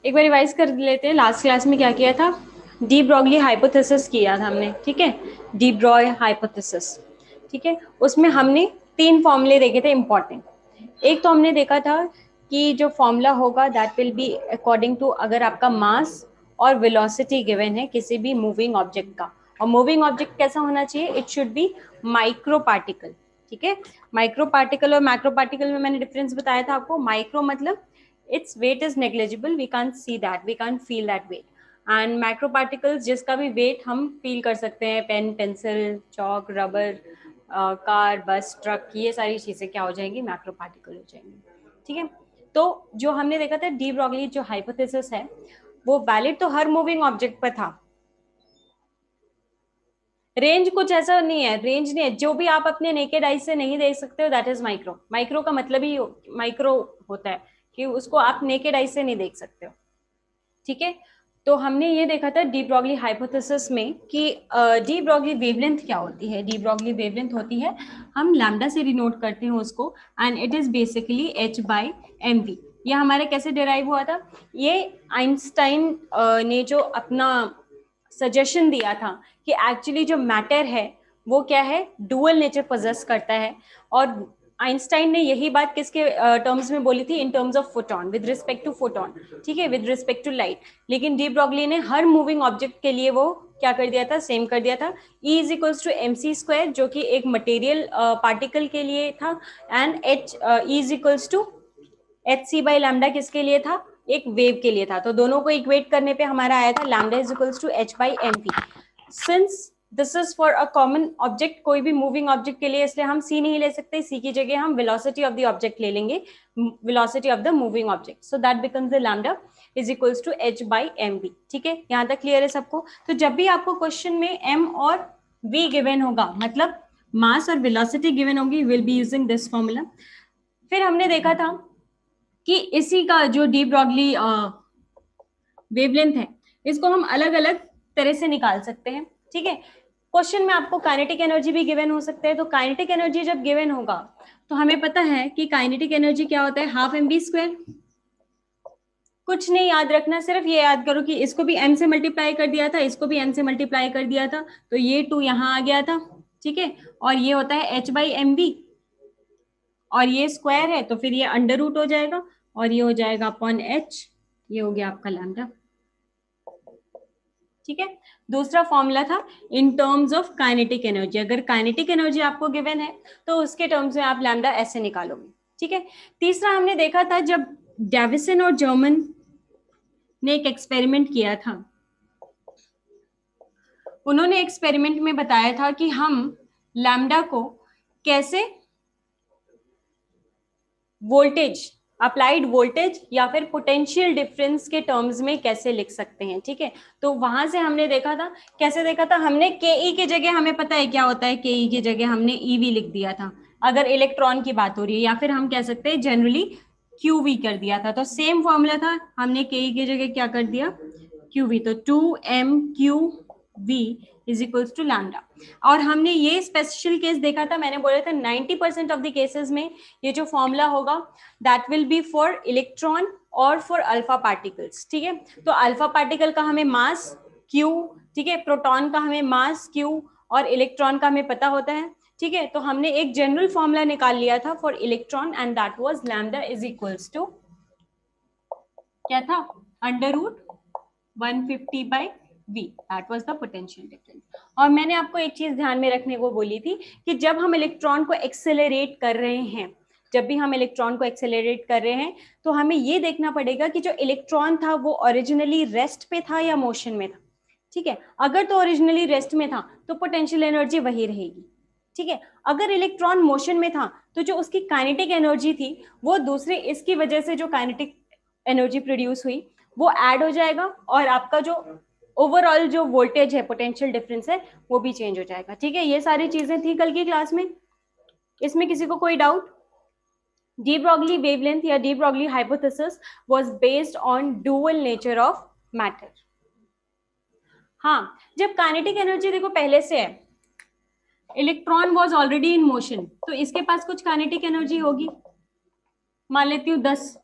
एक बार रिवाइज कर लेते हैं, लास्ट क्लास में क्या किया था। डी ब्रॉगली हाइपोथेसिस किया था हमने, ठीक है। डी ब्रॉय हाइपोथेसिस, ठीक है। उसमें हमने 3 फॉर्मूले देखे थे इंपॉर्टेंट। एक तो हमने देखा था कि जो फॉर्मूला होगा that will be according to, अगर आपका मास और वेलोसिटी गिवन है किसी भी मूविंग ऑब्जेक्ट का, और मूविंग ऑब्जेक्ट कैसा होना चाहिए, it should B micro particle, ठीक है। माइक्रो पार्टिकल और मैक्रो पार्टिकल में मैंने डिफरेंस बताया था आपको। माइक्रो मतलब its weight is negligible, we can't see that, we can't feel that weight. And micro particles जिसका भी वेट हम फील कर सकते हैं, पेन, पेंसिल, चौक, रबर, कार, बस, ट्रक, ये सारी चीजें क्या हो जाएंगी, मैक्रो पार्टिकल हो जाएंगी, ठीक है। तो जो हमने देखा था डी ब्रॉगली जो हाइपोथेसिस है वो वैलिड तो हर मूविंग ऑब्जेक्ट पर था। रेंज कुछ ऐसा नहीं है, रेंज नहीं है, जो भी आप अपने नेकेड आई से नहीं देख सकते हो दैट इज माइक्रो। माइक्रो का मतलब ही माइक्रो होता है कि उसको आप नेकेड आई से नहीं देख सकते हो, ठीक है। तो हमने ये देखा था डी ब्रॉगली हाइपोथेसिस में कि डी ब्रॉगली वेवलेंथ क्या होती है। डी ब्रॉगली वेवलेंथ होती है, हम लैम्डा से डिनोट करते हैं उसको, and it is basically h by m v. ये हमारे कैसे डिराइव हुआ था, ये आइंस्टाइन ने जो अपना सजेशन दिया था कि एक्चुअली जो मैटर है वो क्या है, डुअल नेचर पोजेस करता है। और आइंस्टाइन ने यही बात किसके टर्म्स में बोली थी, in terms of photon, with respect to photon, ठीक है, विद रिस्पेक्ट टू लाइट। लेकिन डी ब्रॉगली ने हर मूविंग ऑब्जेक्ट के लिए वो क्या कर दिया था, सेम कर दिया था। E is equals to m c square, जो कि एक मटेरियल पार्टिकल के लिए था, and h e is equals to h c by lambda किसके लिए था, एक वेव के लिए था। तो दोनों को इक्वेट करने पे हमारा आया था lambda is equals to h by m p. Since this is for a common object, कोई भी मूविंग ऑब्जेक्ट के लिए, इसलिए हम सी नहीं ले सकते, सी की जगह हम वेलोसिटी ऑफ द ऑब्जेक्ट ले लेंगे, velocity of the moving object, so that becomes the lambda is equals to h by m b, ठीक है। यहाँ तक क्लियर है सबको। तो जब भी आपको क्वेश्चन में एम और वी गिवन होगा, मतलब मास और वेलोसिटी गिवन होगी, will be using this formula. फिर हमने देखा था कि इसी का जो डी ब्रॉगली वेवलेंथ है, इसको हम अलग अलग तरह से निकाल सकते हैं, ठीक है। क्वेश्चन में आपको काइनेटिक एनर्जी भी गिवन हो सकते हैं। तो काइनेटिक एनर्जी जब गिवन होगा तो हमें पता है कि काइनेटिक एनर्जी क्या होता है, हाफ एम बी स्क्वायर। कुछ नहीं याद रखना, सिर्फ ये याद करो कि इसको भी m से मल्टीप्लाई कर दिया था, इसको भी m से मल्टीप्लाई कर दिया था, तो ये 2 यहाँ आ गया था, ठीक है। और ये होता है h बाई एम बी, और ये स्क्वायर है तो फिर ये अंडर रूट हो जाएगा, और ये हो जाएगा अपॉन h, ये हो गया आपका लैम्डा, ठीक है। दूसरा फॉर्मूला था इन टर्म्स ऑफ काइनेटिक एनर्जी। अगर काइनेटिक एनर्जी आपको गिवन है तो उसके टर्म्स में आप लैम्डा ऐसे निकालोगे, ठीक है। तीसरा हमने देखा था जब डेविसन और जर्मन ने एक एक्सपेरिमेंट किया था, उन्होंने एक्सपेरिमेंट में बताया था कि हम लैम्डा को कैसे वोल्टेज, अप्लाइड वोल्टेज या फिर पोटेंशियल डिफरेंस के टर्म्स में कैसे लिख सकते हैं, ठीक है। तो वहां से हमने देखा था, कैसे देखा था हमने, के ई की जगह हमें पता है क्या होता है, के ई की जगह हमने ईवी लिख दिया था अगर इलेक्ट्रॉन की बात हो रही है, या फिर हम कह सकते हैं जनरली क्यू वी कर दिया था। तो सेम फॉर्मूला था, हमने के ई की जगह क्या कर दिया, क्यू वी, तो 2m q v is equals to lambda. और हमने ये स्पेशल केस देखा था, मैंने बोला था 90% ऑफ द केसेस में ये जो फॉर्मूला होगा that will B for electron और फॉर अल्फा पार्टिकल्स, ठीक है। तो अल्फा पार्टिकल का हमें मास q, ठीक है, प्रोटॉन का हमें मास q, और इलेक्ट्रॉन का हमें पता होता है, ठीक है। तो हमने एक जनरल फॉर्मूला निकाल लिया था for electron, and that was lambda is equals to क्या था, under root 150 by v, that was the potential difference. और मैंने आपको एक चीज ध्यान में रखने को बोली थी कि जब हम इलेक्ट्रॉन को एक्सेलरेट कर रहे हैं, जब भी हम इलेक्ट्रॉन को एक्सेलरेट कर रहे हैं तो हमें ये देखना पड़ेगा कि जो इलेक्ट्रॉन था वो ओरिजिनली रेस्ट पे था या मोशन में था, ठीक है। अगर तो ओरिजिनली रेस्ट में था तो पोटेंशियल एनर्जी वही रहेगी, ठीक है। अगर इलेक्ट्रॉन मोशन में था तो जो उसकी काइनेटिक एनर्जी थी वो दूसरे इसकी वजह से जो काइनेटिक एनर्जी प्रोड्यूस हुई वो ऐड हो जाएगा, और आपका जो ओवरऑल जो वोल्टेज है, पोटेंशियल डिफरेंस है, वो भी चेंज हो जाएगा, ठीक है। ये सारी चीजें थी कल की क्लास में, इसमें किसी को कोई डाउट। डी ब्रॉगली वेवलेंथ या de Broglie hypothesis was based on dual nature of matter. हाँ, जब काइनेटिक एनर्जी देखो पहले से है, electron was already in motion, तो इसके पास कुछ काइनेटिक एनर्जी होगी, मान लेती हूँ 10,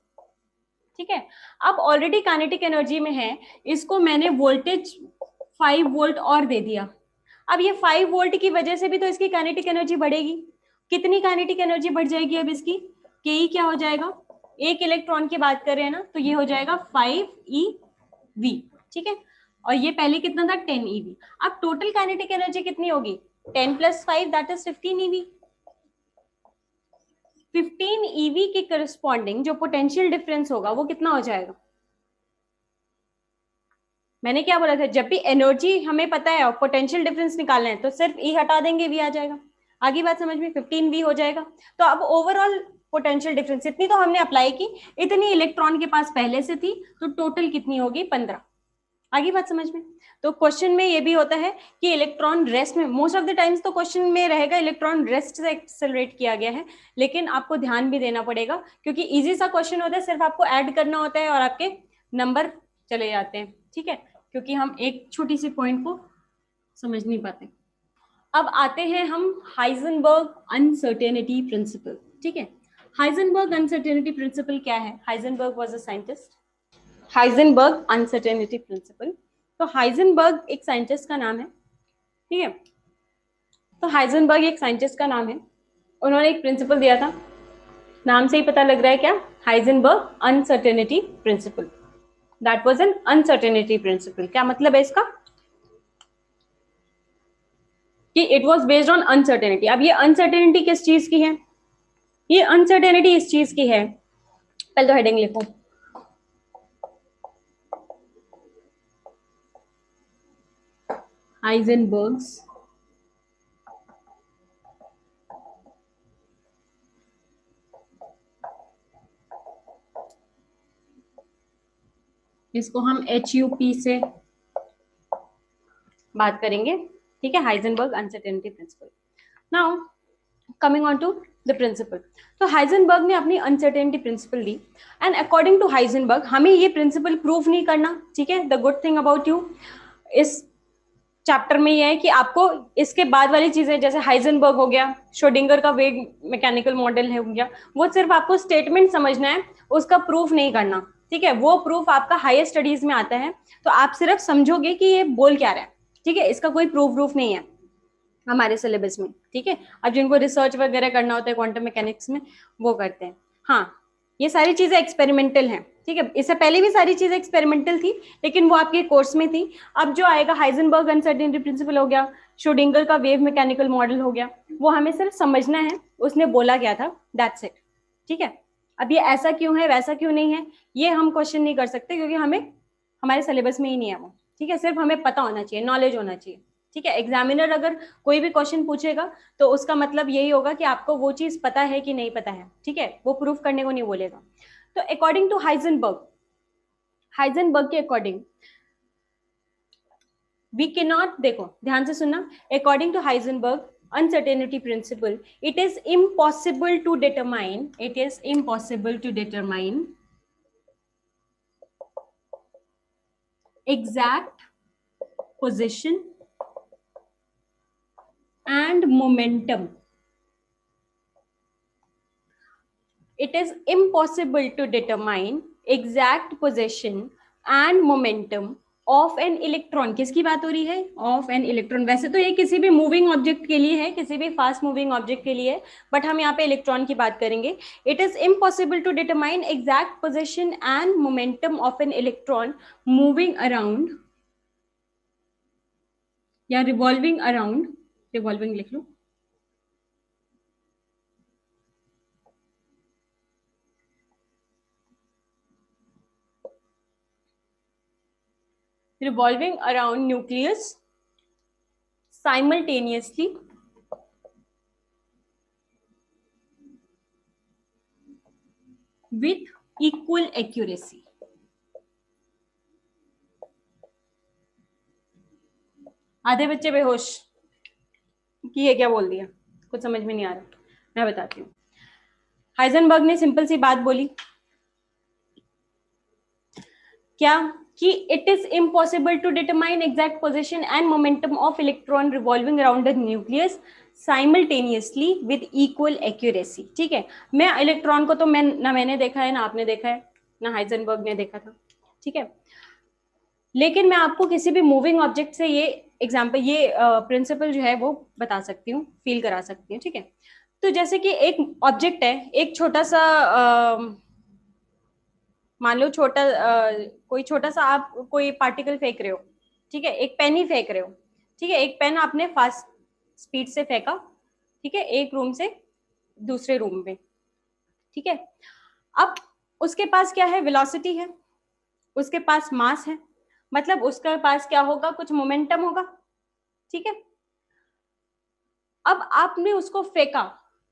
ठीक है, अब ऑलरेडी काइनेटिक एनर्जी में है, इसको मैंने वोल्टेज 5 वोल्ट और दे दिया। अब ये 5 वोल्ट की वजह से भी तो इसकी काइनेटिक एनर्जी बढ़ेगी। कितनी काइनेटिक एनर्जी बढ़ जाएगी अब इसकी? के क्या हो जाएगा, एक इलेक्ट्रॉन की बात कर रहे हैं ना, तो ये हो जाएगा 5 eV, ठीक है। और ये पहले कितना था, 10 eV। अब टोटल काइनेटिक एनर्जी कितनी होगी, 10 + 5 दैट इज 15 eV। 15 eV के करस्पॉन्डिंग जो पोटेंशियल डिफरेंस होगा वो कितना हो जाएगा? मैंने क्या बोला था, जब भी एनर्जी हमें पता है और पोटेंशियल डिफरेंस निकालना है तो सिर्फ ई हटा देंगे, वी आ जाएगा। आगे बात समझ में, 15V हो जाएगा। तो अब ओवरऑल पोटेंशियल डिफरेंस इतनी तो हमने अप्लाई की, इतनी इलेक्ट्रॉन के पास पहले से थी, तो टोटल कितनी होगी, 15। आगे बात समझ में। तो क्वेश्चन में ये भी होता है कि इलेक्ट्रॉन रेस्ट में, मोस्ट ऑफ द टाइम्स तो क्वेश्चन में रहेगा इलेक्ट्रॉन रेस्ट से एक्सेलरेट किया गया है, लेकिन आपको ध्यान भी देना पड़ेगा क्योंकि इजी सा क्वेश्चन होता है, सिर्फ आपको ऐड करना होता है और आपके नंबर चले जाते हैं, ठीक है, क्योंकि हम एक छोटी सी पॉइंट को समझ नहीं पाते। अब आते हैं हम हाइजेनबर्ग अनसर्टेनिटी प्रिंसिपल, ठीक है। हाइजेनबर्ग अनसर्टेनिटी प्रिंसिपल क्या है? Heisenberg was a scientist. Heisenberg uncertainty principal, तो हाइजेनबर्ग एक साइंटिस्ट का नाम है, ठीक है। तो हाइजेनबर्ग एक साइंटिस्ट का नाम है, उन्होंने एक प्रिंसिपल दिया था, नाम से ही पता लग रहा है क्या, Heisenberg uncertainty principal. That was an uncertainty principle. क्या मतलब है इसका? कि it was based on uncertainty. अब ये अनसर्टेनिटी किस चीज की है? ये अनसर्टेनिटी इस चीज की है, पहले तो हेडिंग लिखो, हाइजेनबर्ग्स इसको हम HUP से बात करेंगे, ठीक है, Heisenberg uncertainty principle. Now coming on to the principle, तो हाइजेनबर्ग ने अपनी अनसर्टेनिटी प्रिंसिपल दी, एंड अकॉर्डिंग टू हाइजेनबर्ग हमें ये प्रिंसिपल प्रूफ नहीं करना, ठीक है। The good thing about you इस चैप्टर में ये है कि आपको इसके बाद वाली चीजें, जैसे हाइजेनबर्ग हो गया, श्रोडिंगर का वेग मैकेनिकल मॉडल है हो गया, वो सिर्फ आपको स्टेटमेंट समझना है, उसका प्रूफ नहीं करना, ठीक है। वो प्रूफ आपका हायर स्टडीज में आता है, तो आप सिर्फ समझोगे कि ये बोल क्या रहा है, ठीक है। इसका कोई प्रूफ नहीं है हमारे सिलेबस में, ठीक है। अब जिनको रिसर्च वगैरह करना होता है क्वांटम मैकेनिक्स में, वो करते हैं। हाँ, ये सारी चीजें एक्सपेरिमेंटल हैं, ठीक है। इससे पहले भी सारी चीजें एक्सपेरिमेंटल थी, लेकिन वो आपके कोर्स में थी। अब जो आएगा हाइजेनबर्ग अनसर्टेनिटी प्रिंसिपल हो गया, श्रोडिंगर का वेव मैकेनिकल मॉडल हो गया, वो हमें सिर्फ समझना है उसने बोला क्या था, दैट्स इट, ठीक है। अब ये ऐसा क्यों है, वैसा क्यों नहीं है, ये हम क्वेश्चन नहीं कर सकते क्योंकि हमें हमारे सिलेबस में ही नहीं है वो, ठीक है। सिर्फ हमें पता होना चाहिए, नॉलेज होना चाहिए, ठीक है। एग्जामिनर अगर कोई भी क्वेश्चन पूछेगा तो उसका मतलब यही होगा कि आपको वो चीज पता है कि नहीं पता है, ठीक है, वो प्रूफ करने को नहीं बोलेगा। तो अकॉर्डिंग टू हाइजेनबर्ग, हाइजेनबर्ग के अकॉर्डिंग वी कैन नॉट, देखो ध्यान से सुनना, according to Heisenberg uncertainty principle, it is impossible to determine exact position and momentum. It is impossible to determine exact position and momentum of an electron. किसकी बात हो रही है? Of an electron. वैसे तो ये किसी भी मूविंग ऑब्जेक्ट के लिए है, किसी भी फास्ट मूविंग ऑब्जेक्ट के लिए, बट हम यहाँ पे इलेक्ट्रॉन की बात करेंगे। It is impossible to determine exact position and momentum of an electron moving around या रिवॉल्विंग अराउंड, रिवॉल्विंग लिख लो, revolving around nucleus simultaneously with equal accuracy. आधे बच्चे बेहोश कि ये क्या बोल दिया, कुछ समझ में नहीं आ रहा, मैं बताती हूँ। हाइजेनबर्ग ने सिंपल सी बात बोली, क्या कि it is impossible to determine exact position and momentum of electron revolving around the nucleus simultaneously with equal accuracy, ठीक है। मैं इलेक्ट्रॉन को तो मैंने देखा है ना आपने देखा है, ना हाइजेनबर्ग ने देखा था, ठीक है। लेकिन मैं आपको किसी भी मूविंग ऑब्जेक्ट से ये एग्जाम्पल, ये प्रिंसिपल जो है वो बता सकती हूँ, फील करा सकती हूँ, ठीक है। तो जैसे कि एक ऑब्जेक्ट है, एक छोटा सा मान लो छोटा कोई छोटा सा आप कोई पार्टिकल फेंक रहे हो, ठीक है, एक पेन ही फेंक रहे हो, ठीक है, एक पेन आपने फास्ट स्पीड से फेंका, ठीक है, एक रूम से दूसरे रूम में, ठीक है। अब उसके पास क्या है, वेलोसिटी है, उसके पास मास है, मतलब उसके पास क्या होगा, कुछ मोमेंटम होगा, ठीक है। अब आपने उसको फेंका,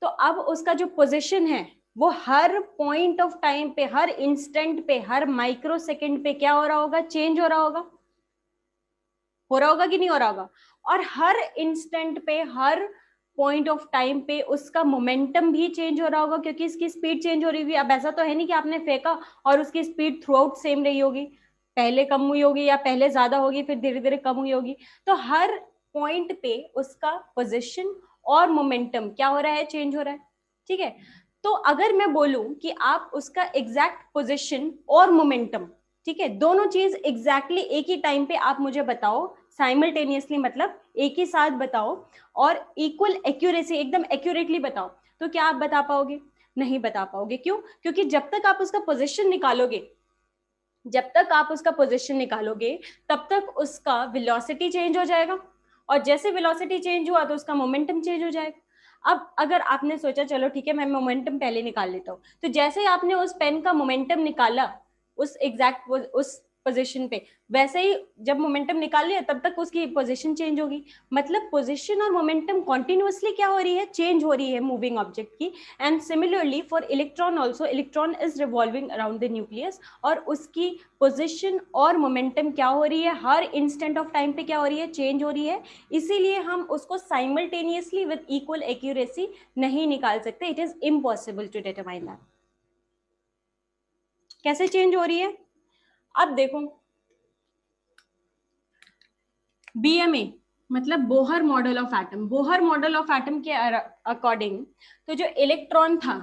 तो अब उसका जो पोजीशन है वो हर पॉइंट ऑफ टाइम पे, हर इंस्टेंट पे, हर माइक्रो सेकेंड पे क्या हो रहा होगा, चेंज हो रहा होगा, हो रहा होगा कि नहीं हो रहा होगा। और हर इंस्टेंट पे, हर पॉइंट ऑफ टाइम पे उसका मोमेंटम भी चेंज हो रहा होगा, क्योंकि इसकी स्पीड चेंज हो रही होगी। अब ऐसा तो है नहीं कि आपने फेंका और उसकी स्पीड थ्रू आउट सेम रही होगी, पहले कम हुई होगी या पहले ज्यादा होगी फिर धीरे धीरे कम हुई होगी। तो हर पॉइंट पे उसका पोजिशन और मोमेंटम क्या हो रहा है, चेंज हो रहा है, ठीक है। तो अगर मैं बोलूं कि आप उसका एग्जैक्ट पोजिशन और मोमेंटम, ठीक है, दोनों चीज एग्जैक्टली एक ही टाइम पे आप मुझे बताओ, साइमल्टेनियसली मतलब एक ही साथ बताओ, और इक्वल एक्यूरेसी, एकदम एक्यूरेटली बताओ, तो क्या आप बता पाओगे? नहीं बता पाओगे। क्यों? क्योंकि जब तक आप उसका पोजीशन निकालोगे, जब तक आप उसका पोजीशन निकालोगे तब तक उसका वेलोसिटी चेंज हो जाएगा, और जैसे वेलोसिटी चेंज हुआ तो उसका मोमेंटम चेंज हो जाएगा। अब अगर आपने सोचा चलो ठीक है मैं मोमेंटम पहले निकाल लेता हूँ, तो जैसे ही आपने उस पेन का मोमेंटम निकाला उस एग्जैक्ट उस पोजीशन पे, वैसे ही जब मोमेंटम निकाल लिया तब तक उसकी पोजीशन चेंज होगी। मतलब पोजीशन और मोमेंटम कॉन्टिन्यूसली क्या हो रही है, चेंज हो रही है मूविंग ऑब्जेक्ट की। And similarly for electron also, electron is revolving around the nucleus, और उसकी पोजीशन और मोमेंटम क्या हो रही है, हर इंस्टेंट ऑफ टाइम पे क्या हो रही है, चेंज हो रही है। इसीलिए हम उसको साइमल्टेनियसली विद इक्वल एक्यूरेसी नहीं निकाल सकते, it is impossible to determine that. कैसे चेंज हो रही है? अब देखो, बीएमए मतलब Bohr model of atom, Bohr model of atom के अकॉर्डिंग तो जो इलेक्ट्रॉन था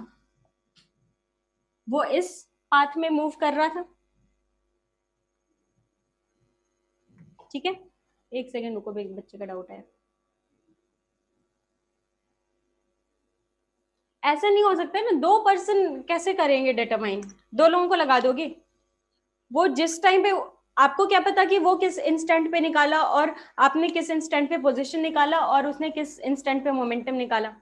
वो इस पाथ में मूव कर रहा था, ठीक है। एक सेकेंड रुको, एक बच्चे का डाउट है। ऐसा नहीं हो सकता है ना, दो पर्सन कैसे करेंगे डिटरमाइन, दो लोगों को लगा दोगे, वो जिस टाइम पे, आपको क्या पता कि वो किस इंस्टेंट पे निकाला और आपने किस इंस्टेंट पे पोजीशन निकाला और उसने किस इंस्टेंट पे मोमेंटम निकाला,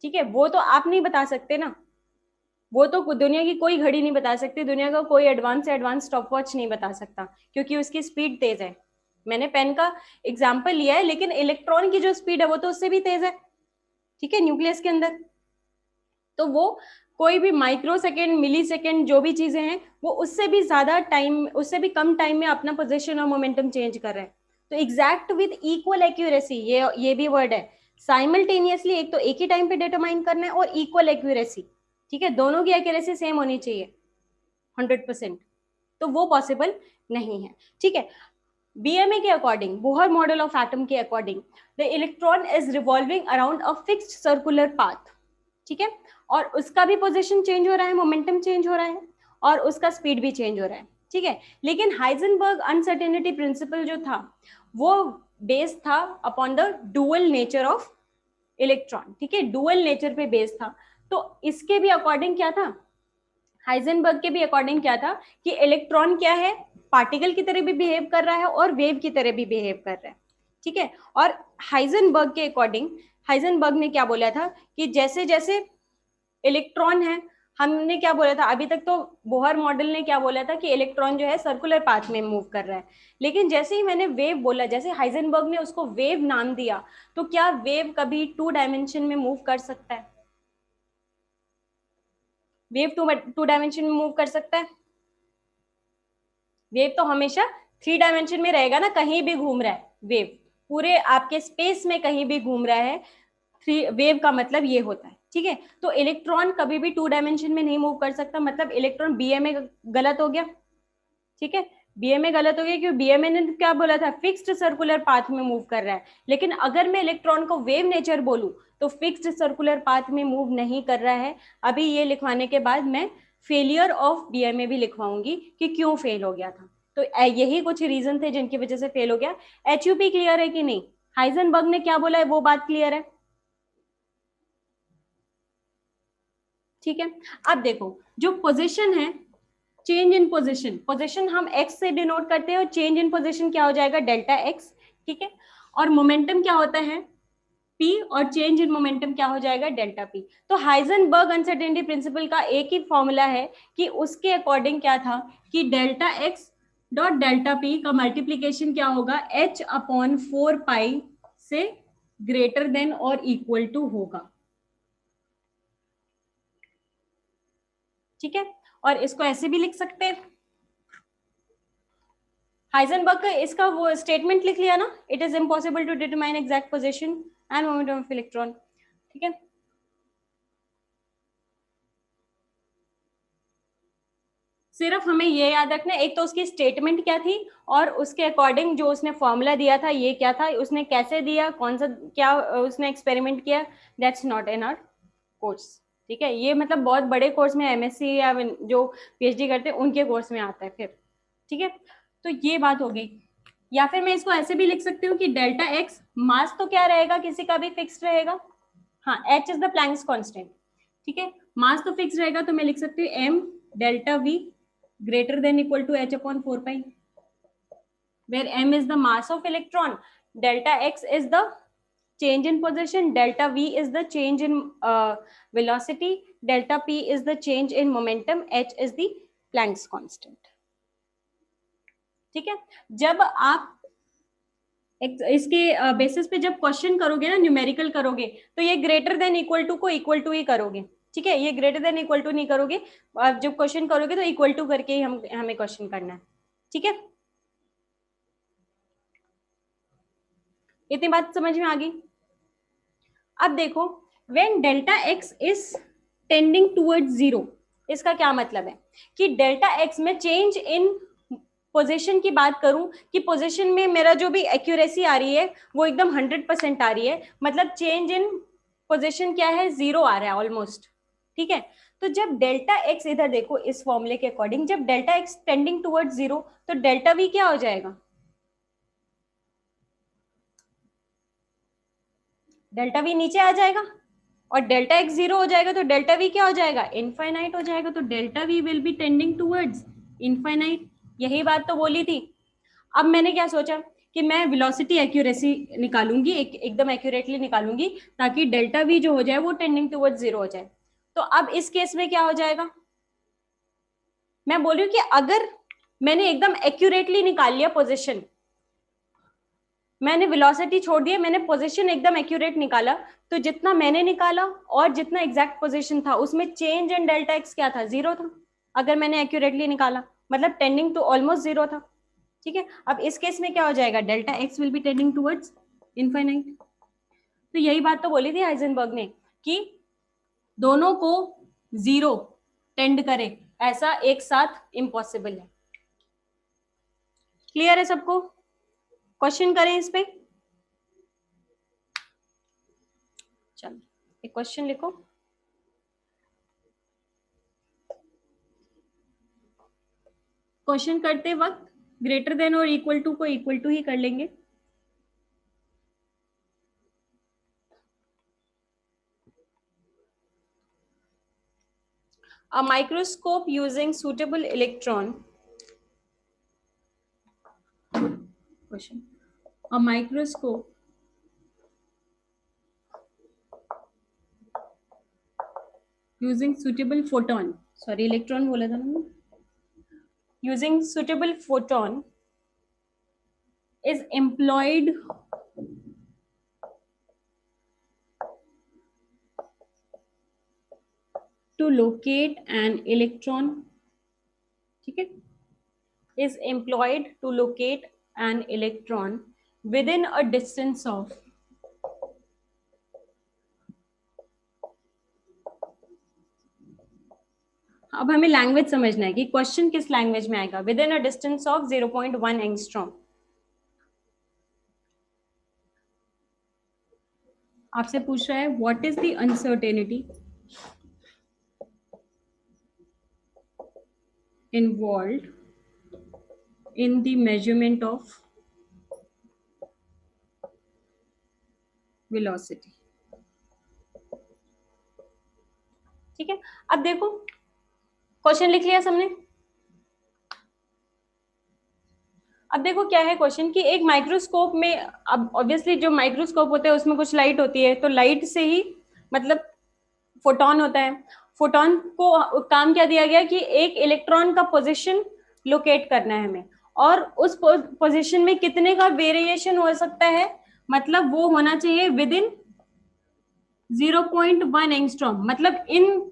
ठीक है। वो तो आप नहीं बता सकते ना, वो तो दुनिया की कोई घड़ी नहीं बता सकती, दुनिया का कोई एडवांस से एडवांस स्टॉप वॉच नहीं बता सकता, क्योंकि उसकी स्पीड तेज है। मैंने पेन का एग्जाम्पल लिया है, लेकिन इलेक्ट्रॉन की जो स्पीड है वो तो उससे भी तेज है, ठीक है, न्यूक्लियस के अंदर। तो वो कोई भी माइक्रो सेकेंड, मिली सेकेंड, जो भी चीजें हैं वो उससे भी ज्यादा टाइम, उससे भी कम टाइम में अपना पोजीशन और मोमेंटम चेंज कर रहे हैं। तो एग्जैक्ट विद इक्वल एक्यूरेसी, ये भी वर्ड है, साइमल्टेनियसली एक तो एक ही टाइम पे डिटरमाइन करना है, और इक्वल एक्यूरेसी, ठीक है, दोनों की एक्यूरेसी सेम होनी चाहिए 100%, तो वो पॉसिबल नहीं है, ठीक है। बीएमए के according, Bohr model of atom के according, the electron is revolving around a fixed circular path, ठीक है, और उसका भी पोजीशन चेंज हो रहा है, मोमेंटम चेंज हो रहा है, और उसका स्पीड भी चेंज हो रहा है, ठीक है। लेकिन हाइजेनबर्ग अनसर्टेनिटी प्रिंसिपल जो था वो बेस्ड था upon the dual nature of electron, ठीक है, डुअल नेचर पे बेस्ड था। तो इसके भी अकॉर्डिंग क्या था, हाइजेनबर्ग के भी अकॉर्डिंग क्या था कि इलेक्ट्रॉन क्या है, पार्टिकल की तरह भी बिहेव कर रहा है और वेव की तरह भी बिहेव कर रहा है, ठीक है। और हाइजेनबर्ग के अकॉर्डिंग, हाइजेनबर्ग ने क्या बोला था कि जैसे जैसे इलेक्ट्रॉन है, हमने क्या बोला था अभी तक, तो बोहर मॉडल ने क्या बोला था कि इलेक्ट्रॉन जो है सर्कुलर पाथ में मूव कर रहा है। लेकिन जैसे ही मैंने वेव बोला, जैसे हाइजेनबर्ग ने उसको वेव नाम दिया, तो क्या वेव कभी 2 डायमेंशन में मूव कर सकता है? वेव टू डायमेंशन में मूव कर सकता है? वेव तो हमेशा 3 डायमेंशन में रहेगा ना, कहीं भी घूम रहा है वेव, पूरे आपके स्पेस में कहीं भी घूम रहा है, थ्री वेव का मतलब ये होता है, ठीक है। तो इलेक्ट्रॉन कभी भी 2 डायमेंशन में नहीं मूव कर सकता, मतलब इलेक्ट्रॉन बीएमए गलत हो गया, ठीक है, बीएमए गलत हो गया, क्योंकि बीएमए ने क्या बोला था, फिक्स्ड सर्कुलर पाथ में मूव कर रहा है। लेकिन अगर मैं इलेक्ट्रॉन को वेव नेचर बोलूं तो फिक्स्ड सर्कुलर पाथ में मूव नहीं कर रहा है। अभी ये लिखवाने के बाद मैं फेलियर ऑफ बीएमए भी लिखवाऊंगी कि क्यों फेल हो गया था। तो यही कुछ रीजन थे जिनकी वजह से फेल हो गया। एचयूपी क्लियर है कि नहीं? हाइजनबर्ग ने क्या बोला है वो बात क्लियर है? ठीक है। अब देखो जो पोजीशन है, चेंज इन पोजीशन, पोजीशन हम एक्स से डिनोट करते हैं और चेंज इन पोजीशन क्या हो जाएगा? Delta x. ठीक है। और मोमेंटम क्या होता है? P, और चेंज इन मोमेंटम क्या हो जाएगा? Delta P। तो हाइजनबर्ग अनसर्टेनिटी प्रिंसिपल का एक ही फॉर्मूला है कि उसके अकॉर्डिंग क्या था कि delta x dot delta P का मल्टीप्लीकेशन क्या होगा? h अपॉन 4 पाई से ग्रेटर देन और इक्वल टू होगा। ठीक है। और इसको ऐसे भी लिख सकते हैं, हाइजनबर्ग का इसका वो स्टेटमेंट लिख लिया ना, it is impossible to determine exact position and momentum of electron. ठीक है। सिर्फ हमें ये याद रखना है, एक तो उसकी स्टेटमेंट क्या थी और उसके अकॉर्डिंग जो उसने फॉर्मूला दिया था ये क्या था, उसने कैसे दिया, कौन सा क्या उसने एक्सपेरिमेंट किया, that's not in our course. ठीक है। ये मतलब बहुत बड़े कोर्स में एमएससी या जो पीएचडी करते हैं उनके कोर्स में आता है फिर। ठीक है। तो ये बात हो गई। या फिर मैं इसको ऐसे भी लिख सकती हूँ कि डेल्टा एक्स मास तो क्या रहेगा, किसी का भी फिक्स रहेगा। हाँ, H is the Planck's constant. ठीक है। मास तो फिक्स रहेगा तो मैं लिख सकती हूँ m delta v greater than equal to h upon 4 pi, where m is the mass of electron, delta x is the change in position, delta v is the change in velocity, delta p is the change in momentum, h is the Planck's constant। ठीक है। जब आप इसके basis पे जब question करोगे ना, numerical करोगे, तो ये ग्रेटर देन इक्वल टू को इक्वल टू ही करोगे। ठीक है। ये ग्रेटर देन इक्वल टू नहीं करोगे, जब क्वेश्चन करोगे तो इक्वल टू करके ही हमें क्वेश्चन करना है। ठीक है। इतनी बात समझ में आ गई? अब देखो, when delta x is tending towards zero, इसका क्या मतलब है कि डेल्टा एक्स में चेंज इन पोजीशन की बात करूं कि पोजीशन में मेरा जो भी एक्यूरेसी आ रही है वो एकदम 100% आ रही है, मतलब चेंज इन पोजीशन क्या है? जीरो आ रहा है ऑलमोस्ट। ठीक है। तो जब डेल्टा एक्स, इधर देखो इस फॉर्मूले के अकॉर्डिंग, जब delta x tending towards zero तो डेल्टा वी क्या हो जाएगा? डेल्टा वी नीचे आ जाएगा और डेल्टा एक्स जीरो हो जाएगा तो डेल्टा वी क्या हो जाएगा? इनफाइनाइट हो जाएगा। तो delta we will be tending towards infinite. यही बात तो बोली थी। अब मैंने क्या सोचा कि मैं वेलोसिटी एक्यूरेसी निकालूंगी, एकदम एक्यूरेटली निकालूंगी ताकि डेल्टा वी जो हो जाए वो टेंडिंग टूवर्ड्स जीरो हो जाए। तो अब इस केस में क्या हो जाएगा? मैं बोल रही हूँ कि अगर मैंने एकदम एक्यूरेटली निकाल लिया पोजिशन, मैंने वेलोसिटी छोड़ दिया, मैंने पोजीशन एकदम एक्यूरेट निकाला, तो जितना मैंने निकाला और जितना एग्जैक्ट पोजीशन था उसमें चेंज इन डेल्टा एक्स क्या था? जीरो था, अगर मैंने एक्यूरेटली निकाला, मतलब टेंडिंग टू ऑलमोस्ट जीरो था। ठीक है। अब इस केस में क्या हो जाएगा? Delta x will be tending towards infinite. तो यही बात तो बोली थी हाइजेनबर्ग ने कि दोनों को जीरो टेंड करे ऐसा एक साथ इम्पॉसिबल है। क्लियर है सबको? क्वेश्चन करें इस पे? चलो एक क्वेश्चन लिखो। क्वेश्चन करते वक्त ग्रेटर देन और इक्वल टू को इक्वल टू ही कर लेंगे। A microscope using suitable electron. Question. A microscope using suitable photon. Sorry, electron बोला था ना। Using suitable photon is employed to locate an electron. ठीक है? Is employed to locate an electron within a distance of अब हमें language समझना है कि क्वेश्चन किस लैंग्वेज में आएगा। With in a distance of 0.1 angstrom. आपसे पूछ रहा है what is the uncertainty involved in the measurement of velocity. ठीक है, अब देखो क्वेश्चन लिख लिया सबने। अब देखो क्या है क्वेश्चन कि एक माइक्रोस्कोप में, अब ऑब्वियसली जो माइक्रोस्कोप होते हैं उसमें कुछ लाइट होती है, तो लाइट से ही मतलब फोटोन होता है। फोटोन को काम क्या दिया गया कि एक इलेक्ट्रॉन का पोजीशन लोकेट करना है हमें, और उस पोजीशन में कितने का वेरिएशन हो सकता है, मतलब वो होना चाहिए विद इन 0.1 एंगस्ट्रॉम। मतलब इन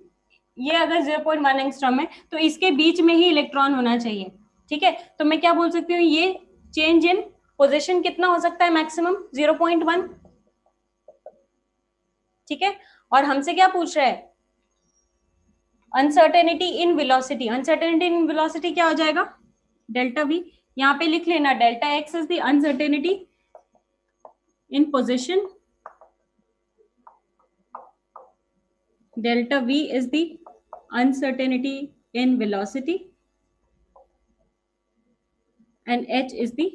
ये अगर 0.1 एंगस्ट्रॉम है तो इसके बीच में ही इलेक्ट्रॉन होना चाहिए। ठीक है, तो मैं क्या बोल सकती हूँ, ये चेंज इन पोजीशन कितना हो सकता है, मैक्सिमम 0.1। ठीक है, और हमसे क्या पूछ रहा है, uncertainty in velocity. Uncertainty in velocity क्या हो जाएगा, डेल्टा वी। यहाँ पे लिख लेना, delta x is the uncertainty in position, delta v is the uncertainty in velocity, and h is the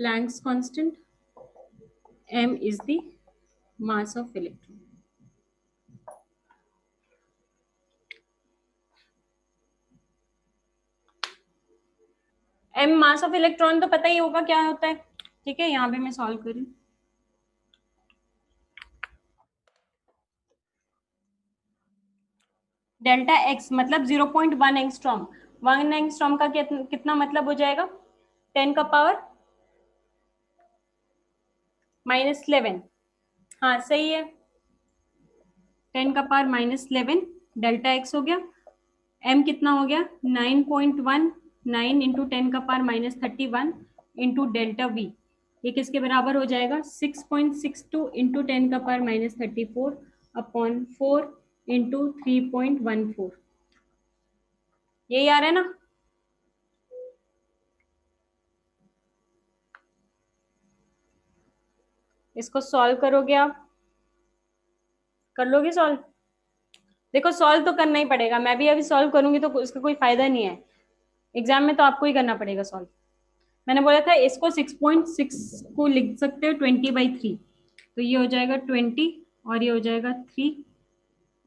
Planck's constant, m is the mass of electron. m mass of electron तो पता ही होगा क्या होता है। ठीक है, यहाँ पे मैं सॉल्व करूँ, डेल्टा एक्स मतलब 0.1 एंगस्ट्रॉम। 1 एंगस्ट्रॉम का कितना मतलब हो जाएगा, 10 का पावर -11। हाँ सही है, 10 का पावर -11 डेल्टा एक्स हो गया। m कितना हो गया, 9.19 इंटू 10 का पावर -31 इंटू डेल्टा वी, ये किसके बराबर हो जाएगा, 6.62 इंटू 10 का पावर -34 अपॉन 4 इंटू 3.14। यही आ रहा है ना। इसको सॉल्व करोगे आप, कर लोगे सॉल्व। देखो सॉल्व तो करना ही पड़ेगा, मैं भी अभी सॉल्व करूंगी तो उसका कोई फायदा नहीं है, एग्जाम में तो आपको ही करना पड़ेगा सॉल्व। मैंने बोला था इसको 6.6 को लिख सकते हो 20/3, तो ये हो जाएगा 20 और ये हो जाएगा 3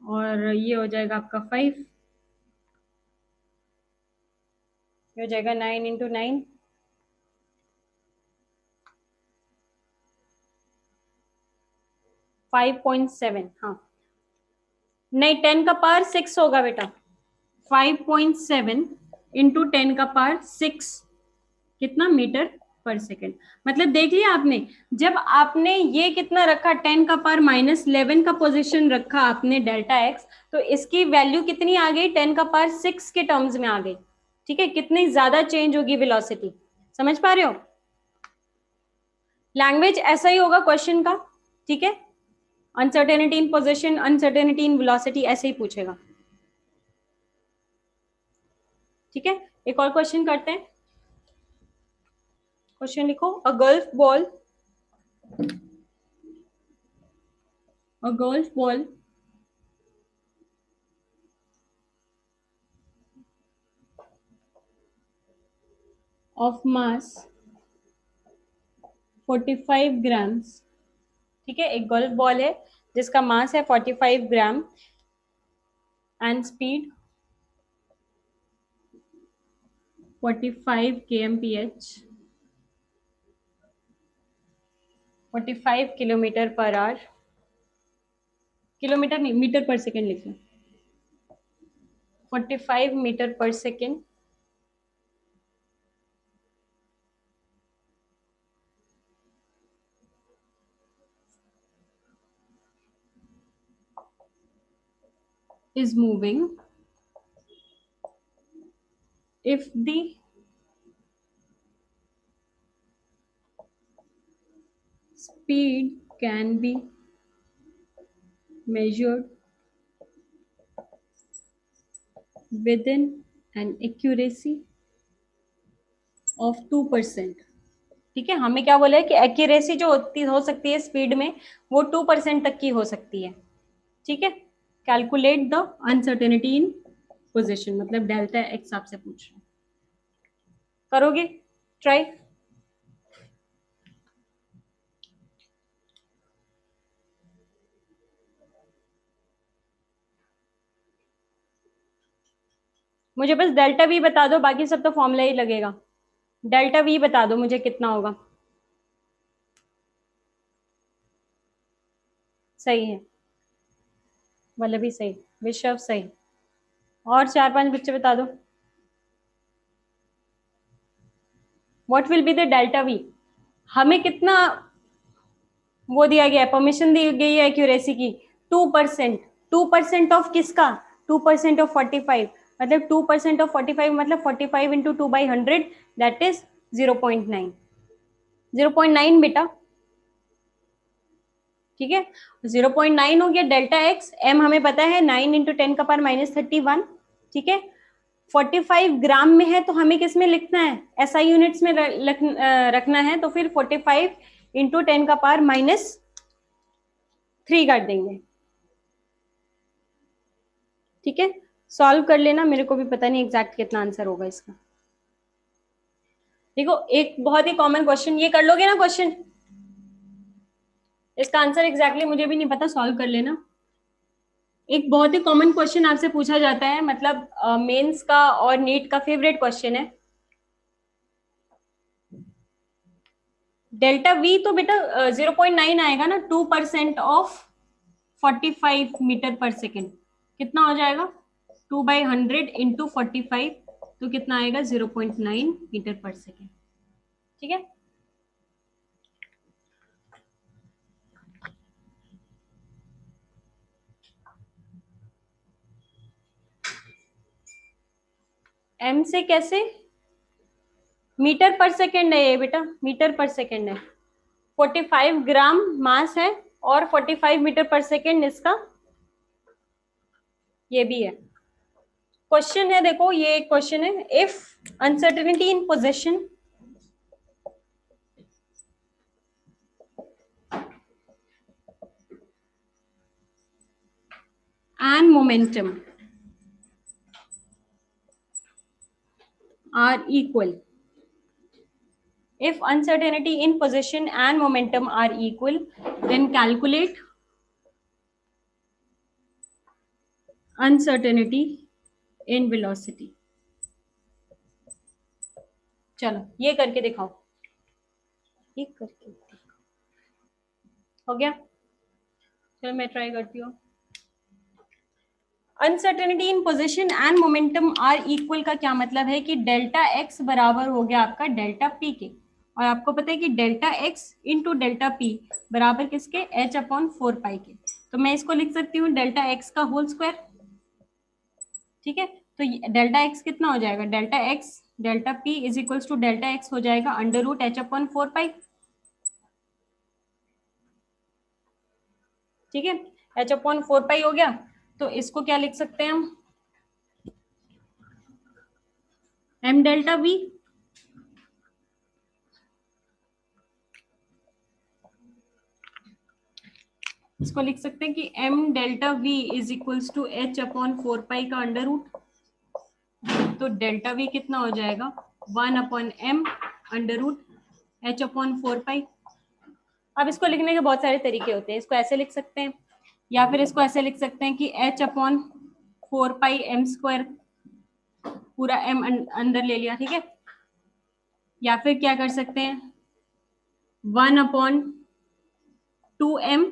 और ये हो जाएगा आपका 5, ये हो जाएगा 9 इंटू 9, 5.7। हाँ नहीं, 10 का पावर 6 होगा बेटा, 5.7 इंटू 10 का पावर 6 कितना, मीटर पर सेकेंड। मतलब देख लिया आपने, जब आपने ये कितना रखा, 10 का पावर -11 का पोजीशन रखा आपने डेल्टा एक्स, तो इसकी वैल्यू कितनी आ गई, 10 का पावर 6 के टर्म्स में आ गई। ठीक है, कितनी ज्यादा चेंज होगी वेलोसिटी, समझ पा रहे हो। लैंग्वेज ऐसा ही होगा क्वेश्चन का। ठीक है, uncertainty in position, uncertainty in velocity, ऐसे ही पूछेगा। ठीक है, एक और क्वेश्चन करते हैं। क्वेश्चन लिखो, अ golf ball of mass 45 grams। ठीक है, एक गोल्फ बॉल है जिसका मास है 45 gram and speed 45 kmph, 45 kilometre per hour, kilometre नहीं मीटर पर सेकेंड लिख लो, 45 मीटर पर second is moving if the speed can be measured within an accuracy of 2%। ठीक है, हमें क्या बोला है कि एक्यूरेसी जो हो सकती है स्पीड में वो 2% तक की हो सकती है। ठीक है, calculate the uncertainty in position, मतलब डेल्टा एक्स आपसे पूछ रहा हूँ। करोगे ट्राई? मुझे बस डेल्टा वी बता दो, बाकी सब तो फॉर्मूला ही लगेगा। डेल्टा वी बता दो मुझे कितना होगा। सही है, मतलब भी सही, विश्व सही। और 4-5 बच्चे बता दो। What will be the delta we? हमें कितना वो दिया गया है, परमिशन दी गई है एक्यूरेसी की? 2%। 2% ऑफ किसका? 2% ऑफ 45, मतलब 2% ऑफ 45 मतलब 45 इंटू 2/100, दैट इज 0.9। 0.9 बेटा, ठीक है। 0.9 हो गया डेल्टा एक्स। एम हमें पता है 9 इंटू 10⁻31, ठीक है। 45 ग्राम में है तो हमें किस में लिखना है? एसआई यूनिट्स में रखना है, तो फिर 45 इंटू 10⁻³ कर देंगे, ठीक है। सॉल्व कर लेना, मेरे को भी पता नहीं एग्जैक्ट कितना आंसर होगा इसका। देखो एक बहुत ही कॉमन क्वेश्चन, ये कर लोगे ना क्वेश्चन? इसका आंसर एग्जैक्टली मुझे भी नहीं पता, सॉल्व कर लेना। एक बहुत ही कॉमन क्वेश्चन आपसे पूछा जाता है, मतलब मेंस का और नीट का फेवरेट क्वेश्चन है। डेल्टा वी तो बेटा 0.9 आएगा ना, 2% ऑफ 45 मीटर पर सेकेंड, कितना हो जाएगा? 2/100 इंटू 45, तो कितना आएगा? 0.9 मीटर पर सेकेंड, ठीक है। एम से कैसे? मीटर पर सेकेंड है ये बेटा, मीटर पर सेकेंड है। 45 ग्राम मास है और 45 मीटर पर सेकेंड इसका ये भी है। क्वेश्चन है, देखो ये एक क्वेश्चन है, if uncertainty in position and momentum are equal. If uncertainty in position and momentum are equal, then calculate uncertainty in velocity. चलो ये करके दिखाओ, ये करके हो गया। चलो मैं ट्राई करती हूँ। Uncertainty in position and momentum are equal का क्या मतलब है कि डेल्टा एक्स बराबर हो गया आपका डेल्टा पी के, और आपको पता है कि delta x into delta P बराबर किसके? h/4 पाई के। तो मैं इसको लिख सकती हूँ डेल्टा एक्स का होल स्क्वायर, ठीक है। तो डेल्टा एक्स कितना हो जाएगा? Delta x delta p is equals to delta x हो जाएगा √h/4 पाई, ठीक है। h/4 पाई हो गया, तो इसको क्या लिख सकते हैं हम? m डेल्टा v, इसको लिख सकते हैं कि m delta v is equals to h/4 pi का अंडर रूट, तो डेल्टा v कितना हो जाएगा? 1/m अंडर रूट h/4 पाई। अब इसको लिखने के बहुत सारे तरीके होते हैं, इसको ऐसे लिख सकते हैं, या फिर इसको ऐसे लिख सकते हैं कि h/4 पाई m स्क्वायर, पूरा m अंदर ले लिया, ठीक है। या फिर क्या कर सकते हैं? 1/2m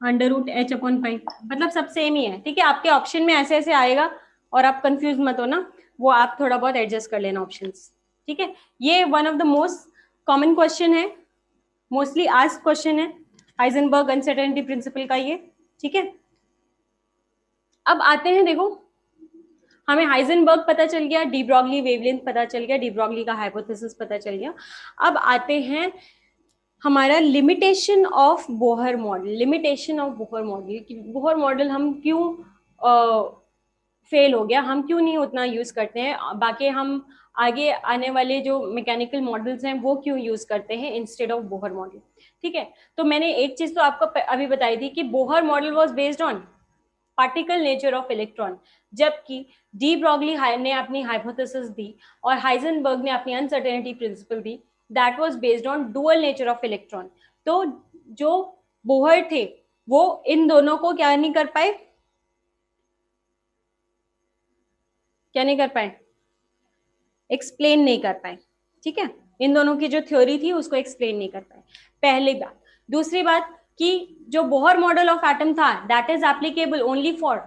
अंडर रूट h/पाई, मतलब सब सेम ही है, ठीक है। आपके ऑप्शन में ऐसे ऐसे आएगा और आप कंफ्यूज मत हो ना, वो आप थोड़ा बहुत एडजस्ट कर लेना ऑप्शंस, ठीक है। ये one of the most common question है, मोस्टली आस्क्ड क्वेश्चन है हाइजेनबर्ग अनसर्टेनिटी प्रिंसिपल का ये, ठीक है। अब आते हैं, देखो हमें हाइजेनबर्ग पता चल गया, डी ब्रॉगली वेवलेंथ पता चल गया, डी ब्रॉगली का हाइपोथेसिस पता चल गया। अब आते हैं हमारा limitation of Bohr model. Limitation of Bohr model कि बोहर मॉडल हम क्यों फेल हो गया, हम क्यों नहीं उतना यूज करते हैं, बाकी हम आगे आने वाले जो मैकेनिकल मॉडल्स हैं वो क्यों यूज करते हैं इंस्टेड ऑफ बोहर मॉडल, ठीक है। तो मैंने एक चीज तो आपको अभी बताई थी कि Bohr model was based on particle nature of electron, जबकि डी ब्रॉगली ने अपनी हाइपोथेसिस दी और हाइजेनबर्ग ने अपनी uncertainty principle the, that was based on dual nature of electron. तो जो बोहर थे वो इन दोनों को क्या नहीं कर पाए, क्या नहीं कर पाए, एक्सप्लेन नहीं कर पाए। ठीक है, इन दोनों की जो थ्योरी थी उसको एक्सप्लेन नहीं कर पाए, पहली बात। दूसरी बात कि जो बोहर मॉडल ऑफ एटम था that is applicable only for,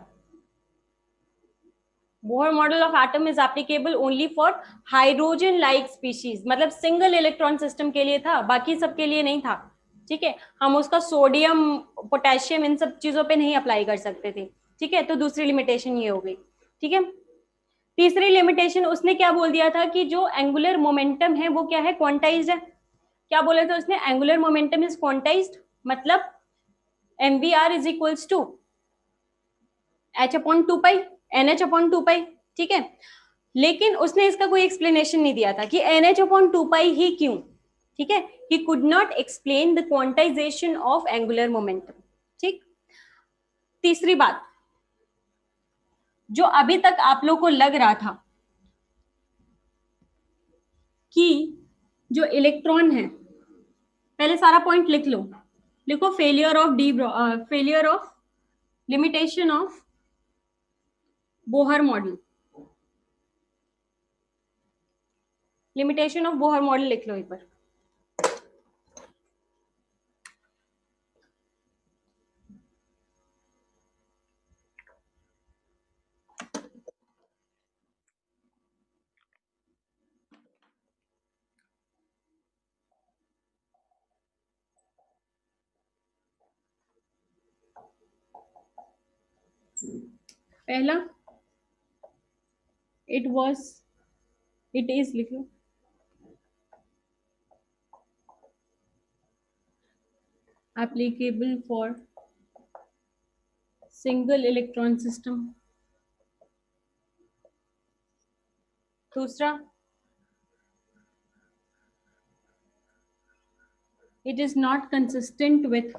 Bohr model of atom is applicable only for hydrogen like species, मतलब सिंगल इलेक्ट्रॉन सिस्टम के लिए था, बाकी सबके लिए नहीं था। ठीक है, हम उसका सोडियम पोटेशियम इन सब चीजों पे नहीं अप्लाई कर सकते थे। ठीक है, तो दूसरी लिमिटेशन ये हो गई। ठीक है, तीसरी लिमिटेशन उसने क्या बोल दिया था कि जो एंगुलर मोमेंटम है वो क्या है, क्वांटाइज्ड है। क्या बोला था उसने, एंगुलर मोमेंटम इज क्वांटाइज्ड, मतलब mvr is equals to h/2 nh/2। ठीक है, लेकिन उसने इसका कोई एक्सप्लेनेशन नहीं दिया था कि nh/2 ही क्यों। ठीक है, he could not explain the quantization of angular momentum। ठीक, तीसरी बात, जो अभी तक आप लोग को लग रहा था कि जो इलेक्ट्रॉन है, पहले सारा पॉइंट लिख लो, लिखो failure of failure of limitation of Bohr model, limitation of Bohr model लिख लो एक बार। पहला इट इज लिख लो, applicable for single electron system। दूसरा, it is not consistent with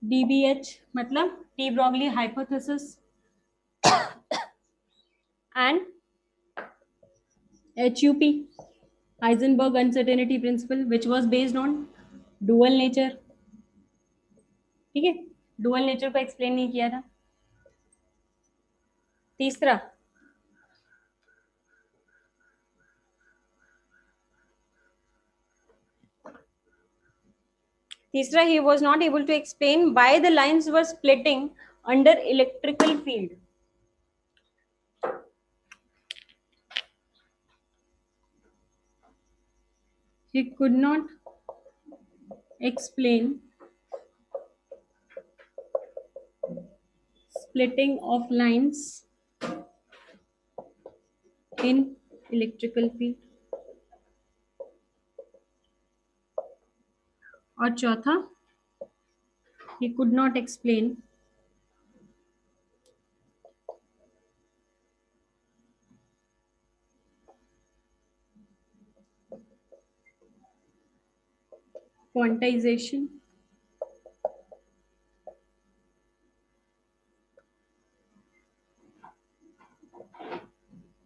DBH, मतलब de Broglie hypothesis and HUP, Heisenberg uncertainty principle, which was based on dual nature। ठीक है, dual nature को explain नहीं किया था। तीसरा, he was not able to explain why the lines were splitting under electrical field। He could not explain splitting of lines in electrical field। और चौथा, he could not explain quantization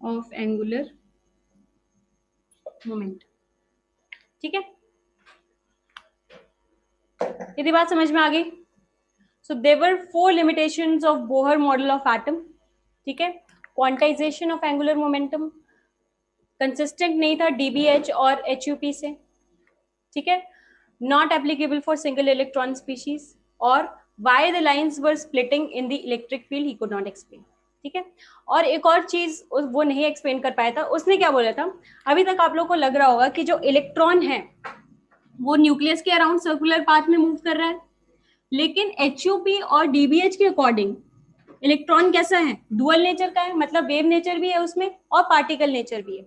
of angular moment। ठीक है, यदि बात समझ में आ गई। So there were 4 limitations of Bohr model of atom. ठीक है, quantization of angular momentum, consistent नहीं था डीबीएच और एचयूपी से। ठीक है, not applicable for single electron species, और why the lines were splitting in the electric field he could not explain. ठीक है, और एक और चीज वो नहीं एक्सप्लेन कर पाया था, उसने क्या बोला था, अभी तक आप लोग को लग रहा होगा कि जो इलेक्ट्रॉन है वो न्यूक्लियस के अराउंड सर्कुलर पाथ में मूव कर रहा है, लेकिन एचयूपी और डीबीएच के अकॉर्डिंग इलेक्ट्रॉन कैसा है, डुअल नेचर का है, मतलब वेव नेचर भी है उसमें और पार्टिकल नेचर भी है।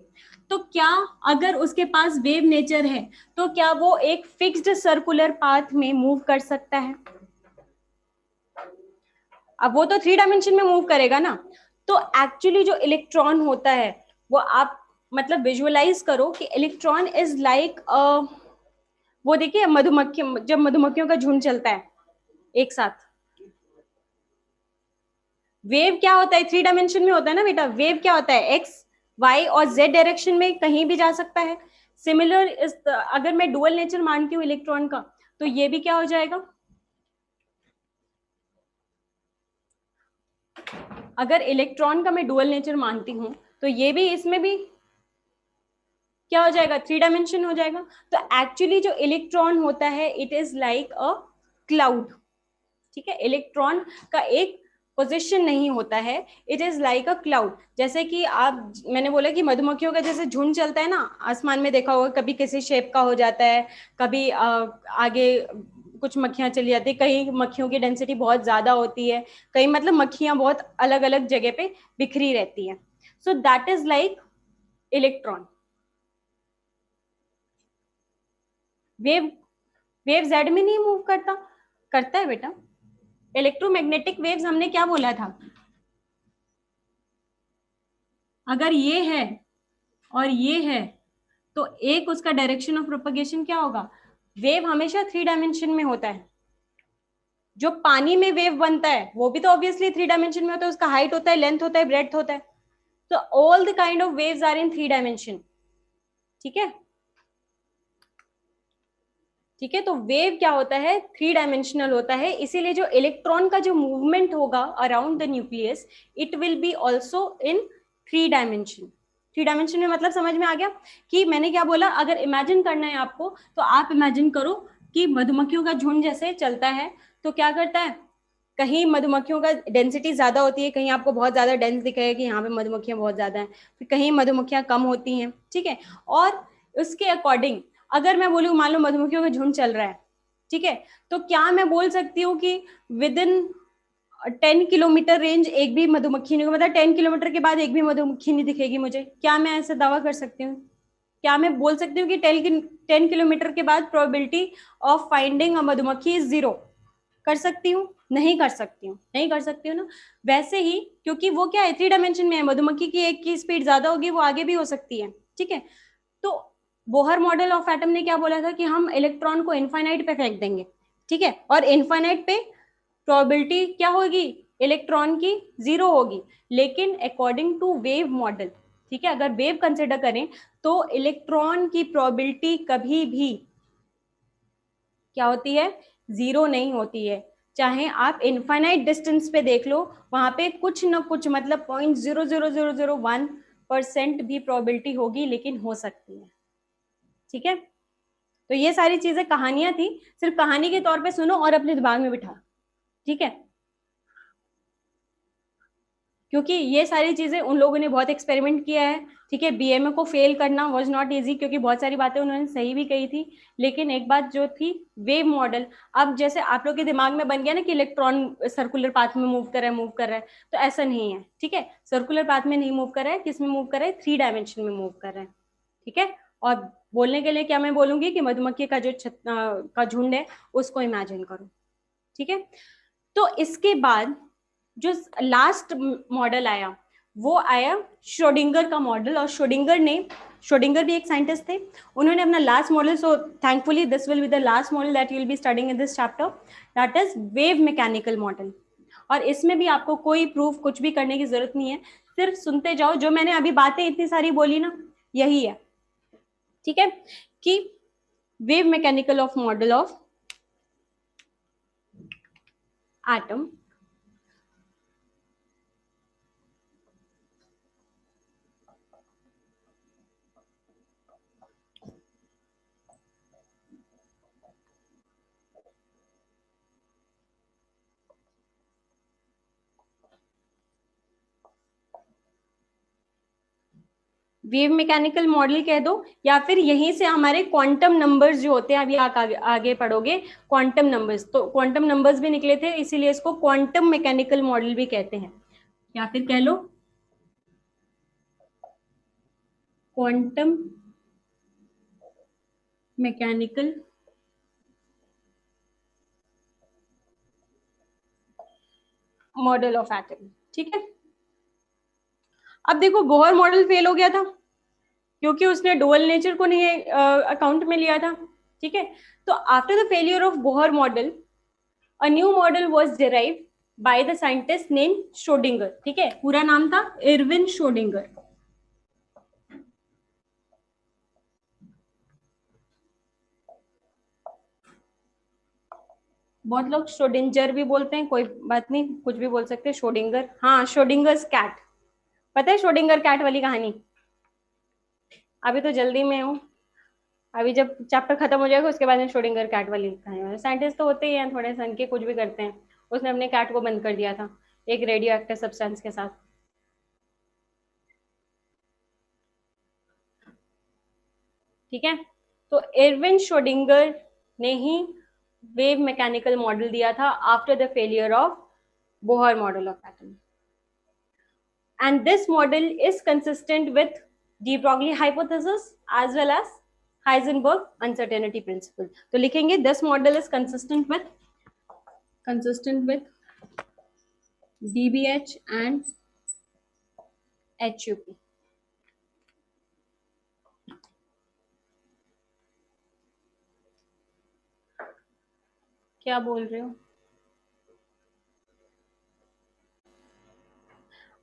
तो क्या अगर उसके पास वेव नेचर है तो क्या वो एक फिक्स्ड सर्कुलर पाथ में मूव कर सकता है? अब वो तो 3 डायमेंशन में मूव करेगा ना। तो एक्चुअली जो इलेक्ट्रॉन होता है वो आप मतलब विजुअलाइज करो कि इलेक्ट्रॉन इज लाइक वो देखिए मधुमक्खी, जब मधुमक्खियों का झुंड चलता है एक साथ, वेव क्या होता है, 3 डायमेंशन में होता है ना बेटा। वेव क्या होता है, एक्स वाई और जेड डायरेक्शन में कहीं भी जा सकता है। सिमिलर इस, अगर मैं डुअल नेचर मानती हूँ इलेक्ट्रॉन का, तो ये भी क्या हो जाएगा, अगर इलेक्ट्रॉन का मैं डुअल नेचर मानती हूँ तो ये भी, इसमें भी क्या हो जाएगा, 3 डायमेंशन हो जाएगा। तो एक्चुअली जो इलेक्ट्रॉन होता है it is like a cloud, ठीक है। इलेक्ट्रॉन का एक पोजीशन नहीं होता है, it is like a cloud. जैसे कि आप, मैंने बोला कि मधुमक्खियों का जैसे झुंड चलता है ना आसमान में, देखा होगा कभी किसी शेप का हो जाता है, कभी आगे कुछ मक्खियां चली जाती है, कई मक्खियों की डेंसिटी बहुत ज्यादा होती है, कई मतलब मक्खियां बहुत अलग अलग जगह पे बिखरी रहती है। So that is like electron. Wave, wave Z में नहीं मूव करता, करता है बेटा। इलेक्ट्रोमैग्नेटिक वेव्स हमने क्या बोला था, अगर ये है और ये है तो एक उसका डायरेक्शन ऑफ प्रोपगेशन क्या होगा, वेव हमेशा 3 डायमेंशन में होता है। जो पानी में वेव बनता है वो भी तो ऑब्वियसली 3 डायमेंशन में होता है, उसका हाइट होता है, लेंथ होता है, ब्रेड्थ होता है। तो all the kind of waves are in 3 dimension, ठीक है। ठीक है, तो वेव क्या होता है, 3 डायमेंशनल होता है, इसीलिए जो इलेक्ट्रॉन का जो मूवमेंट होगा around the nucleus, it will be also in 3 dimension. 3 dimension में मतलब समझ में आ गया कि मैंने क्या बोला। अगर इमेजिन करना है आपको तो आप इमेजिन करो कि मधुमक्खियों का झुंड जैसे चलता है, तो क्या करता है, कहीं मधुमक्खियों का डेंसिटी ज्यादा होती है, कहीं आपको बहुत ज्यादा डेंस दिखेगा कि यहाँ पे मधुमक्खियां बहुत ज्यादा हैं, फिर कहीं मधुमक्खियां कम होती हैं, ठीक है। और उसके अकॉर्डिंग अगर मैं बोलूँ, मान लो मधुमक्खियों का झुंड चल रहा है, ठीक है, तो क्या मैं बोल सकती हूँ कि विद इन 10 किलोमीटर रेंज एक भी मधुमक्खी नहीं, मतलब 10 किलोमीटर के बाद एक भी मधुमक्खी नहीं दिखेगी मुझे, क्या मैं ऐसे दावा कर सकती हूँ? क्या मैं बोल सकती हूँ कि 10 किलोमीटर के बाद प्रोबेबिलिटी ऑफ फाइंडिंग अ मधुमक्खी इज 0? कर सकती हूँ? नहीं कर सकती हूँ, नहीं कर सकती हूँ ना। वैसे ही, क्योंकि वो क्या है, 3 डायमेंशन में है, मधुमक्खी की एक की स्पीड ज्यादा होगी, वो आगे भी हो सकती है, ठीक है। तो बोहर मॉडल ऑफ एटम ने क्या बोला था कि हम इलेक्ट्रॉन को इनफाइनाइट पे फेंक देंगे, ठीक है, और इनफाइनाइट पे प्रोबेबिलिटी क्या होगी, इलेक्ट्रॉन की 0 होगी। लेकिन अकॉर्डिंग टू वेव मॉडल, ठीक है, अगर वेव कंसिडर करें तो इलेक्ट्रॉन की प्रोबेबिलिटी कभी भी क्या होती है, 0 नहीं होती है। चाहे आप इनफाइनाइट डिस्टेंस पे देख लो, वहां पे कुछ ना कुछ मतलब 0.00001% भी प्रोबेबिलिटी होगी, लेकिन हो सकती है, ठीक है। तो ये सारी चीजें कहानियां थी, सिर्फ कहानी के तौर पे सुनो और अपने दिमाग में बिठा, ठीक है। क्योंकि ये सारी चीजें उन लोगों ने बहुत एक्सपेरिमेंट किया है, ठीक है। बीएमए को फेल करना वाज नॉट इजी, क्योंकि बहुत सारी बातें उन्होंने सही भी कही थी। लेकिन एक बात जो थी, वेव मॉडल, अब जैसे आप लोग के दिमाग में बन गया ना कि इलेक्ट्रॉन सर्कुलर पाथ में मूव कर रहा है, मूव कर रहा है, तो ऐसा नहीं है, ठीक है। सर्कुलर पाथ में नहीं मूव कर रहा है, किस में मूव कर रहा है, 3 डायमेंशन में मूव कर रहा है, ठीक है। और बोलने के लिए क्या मैं बोलूंगी कि मधुमक्खी का जो का झुंड है उसको इमेजिन करो, ठीक है। तो इसके बाद जो लास्ट मॉडल आया वो आया श्रोडिंगर का मॉडल, और श्रोडिंगर भी एक साइंटिस्ट थे, उन्होंने अपना last model, so thankfully this will be the last model that you will be studying in this chapter, that is wave mechanical model. और इसमें भी आपको कोई प्रूफ कुछ भी करने की जरूरत नहीं है, सिर्फ सुनते जाओ, जो मैंने अभी बातें इतनी सारी बोली ना, यही है, ठीक है, कि wave mechanical of model of atom. Wave mechanical model कह दो, या फिर यहीं से हमारे क्वांटम नंबर्स जो होते हैं, अभी आप आगे पढ़ोगे क्वांटम नंबर्स, तो क्वांटम नंबर्स भी निकले थे, इसीलिए इसको क्वांटम मैकेनिकल मॉडल भी कहते हैं, या फिर कह लो quantum mechanical model of atom, ठीक है। अब देखो बोहर मॉडल फेल हो गया था, क्योंकि उसने डुअल नेचर को नहीं अकाउंट में लिया था, ठीक है, तो after the failure of Bohr model a new model was derived by the scientist name Schrodinger. ठीक है, पूरा नाम था इरविन श्रोडिंगर। बहुत लोग श्रोडिंजर भी बोलते हैं, कोई बात नहीं, कुछ भी बोल सकते हैं, श्रोडिंगर। हाँ, श्रोडिंगर्स कैट, पता है श्रोडिंगर कैट वाली कहानी? अभी तो जल्दी में हूँ, अभी जब चैप्टर खत्म हो जाएगा उसके बाद में श्रोडिंगर कैट वाली कहानी। साइंटिस्ट तो होते ही हैं थोड़े सन के, कुछ भी करते हैं। उसने अपने कैट को बंद कर दिया था एक रेडियो एक्टिव सब्सटेंस के साथ। ठीक है, तो एरविन श्रोडिंगर ने ही वेव मैकेनिकल मॉडल दिया था after the failure of Bohr model of atom, and this model is consistent with de Broglie hypothesis as well as Heisenberg uncertainty principle. तो लिखेंगे this model is consistent with DBH and HUP. क्या बोल रहे हो?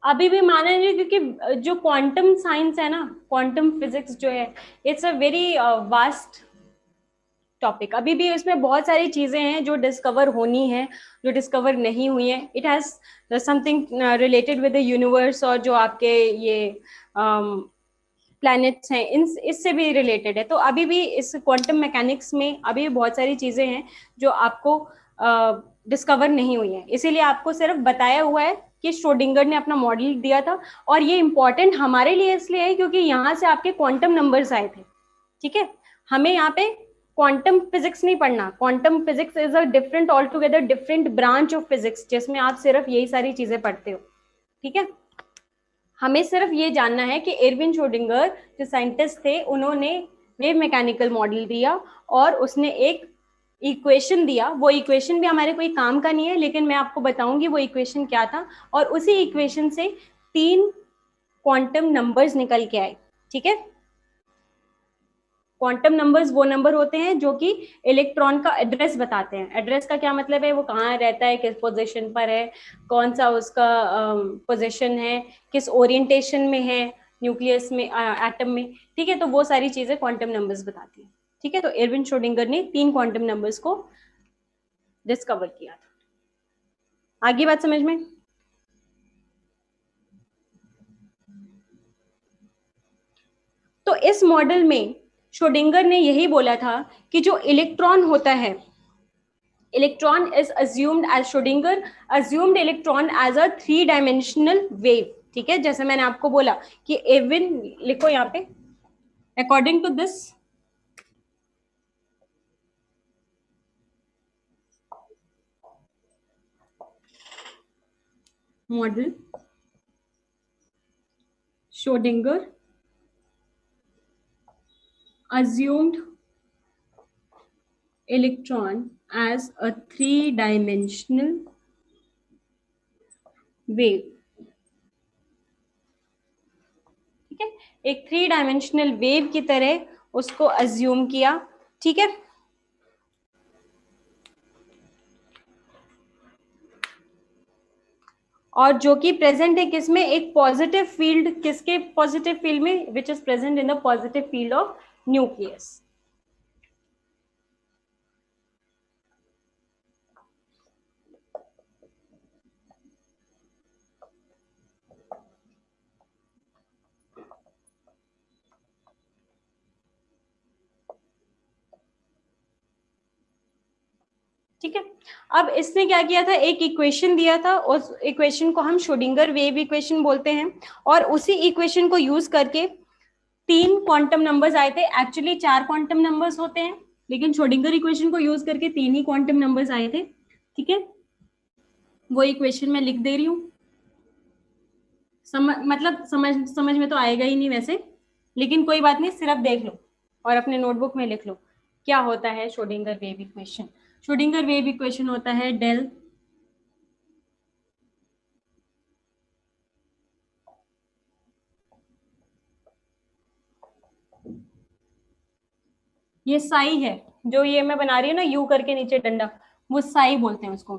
अभी भी माना नहीं, क्योंकि जो क्वांटम साइंस है ना, क्वांटम फिजिक्स जो है, it's a very vast topic. अभी भी उसमें बहुत सारी चीजें हैं जो डिस्कवर होनी है, जो डिस्कवर नहीं हुई है। It has something related with the universe, और जो आपके ये प्लैनेट्स हैं, इन इससे भी रिलेटेड है। तो अभी भी इस क्वांटम मैकेनिक्स में अभी भी बहुत सारी चीजें हैं जो आपको डिस्कवर नहीं हुई है। इसीलिए आपको सिर्फ बताया हुआ है कि श्रोडिंगर ने अपना मॉडल दिया था, और ये इंपॉर्टेंट हमारे लिए इसलिए है क्योंकि यहाँ से आपके क्वांटम नंबर्स आए थे। ठीक है, हमें यहाँ पे क्वांटम फिजिक्स नहीं पढ़ना। Quantum physics is a different, all together different branch of physics, जिसमें आप सिर्फ यही सारी चीजें पढ़ते हो। ठीक है, हमें सिर्फ ये जानना है कि एरविन श्रोडिंगर जो साइंटिस्ट थे, उन्होंने वेव मैकेनिकल मॉडल दिया और उसने एक इक्वेशन दिया। वो इक्वेशन भी हमारे कोई काम का नहीं है, लेकिन मैं आपको बताऊंगी वो इक्वेशन क्या था, और उसी इक्वेशन से 3 क्वांटम नंबर्स निकल के आए। ठीक है, क्वांटम नंबर्स वो नंबर होते हैं जो कि इलेक्ट्रॉन का एड्रेस बताते हैं। एड्रेस का क्या मतलब है? वो कहाँ रहता है, किस पोजीशन पर है, कौन सा उसका पोजीशन है, किस ओरिएंटेशन में है न्यूक्लियस में, एटम में। ठीक है, तो वो सारी चीजें क्वांटम नंबर्स बताती हैं। ठीक है, तो एरविन श्रोडिंगर ने 3 क्वांटम नंबर्स को डिस्कवर किया था। आगे बात समझ में? तो इस मॉडल में श्रोडिंगर ने यही बोला था कि जो इलेक्ट्रॉन होता है, electron is assumed as, Schrodinger assumed electron as a 3 dimensional wave. ठीक है, जैसे मैंने आपको बोला कि एविन, लिखो यहाँ पे, according to this model, Schrodinger assumed electron as a 3 dimensional wave। ठीक है, एक 3 डायमेंशनल वेव की तरह उसको अज्यूम किया। ठीक है, और जो कि प्रेजेंट है किसमें? एक पॉजिटिव फील्ड, किसके पॉजिटिव फील्ड में? Which is present in the positive field of nucleus. ठीक है, अब इसने क्या किया था, एक इक्वेशन दिया था, उस इक्वेशन को हम श्रोडिंगर वेव इक्वेशन बोलते हैं, और उसी इक्वेशन को यूज करके 3 क्वांटम नंबर्स आए थे। एक्चुअली 4 क्वांटम नंबर्स होते हैं, लेकिन श्रोडिंगर इक्वेशन को यूज करके 3 ही क्वांटम नंबर्स आए थे। ठीक है, वो इक्वेशन मैं लिख दे रही हूँ। मतलब समझ में तो आएगा ही नहीं वैसे, लेकिन कोई बात नहीं, सिर्फ देख लो और अपने नोटबुक में लिख लो क्या होता है Schrodinger wave equation. Schrodinger wave equation होता है डेल ये साई है, जो ये मैं बना रही हूँ ना यू करके नीचे डंडा, वो साई बोलते हैं उसको।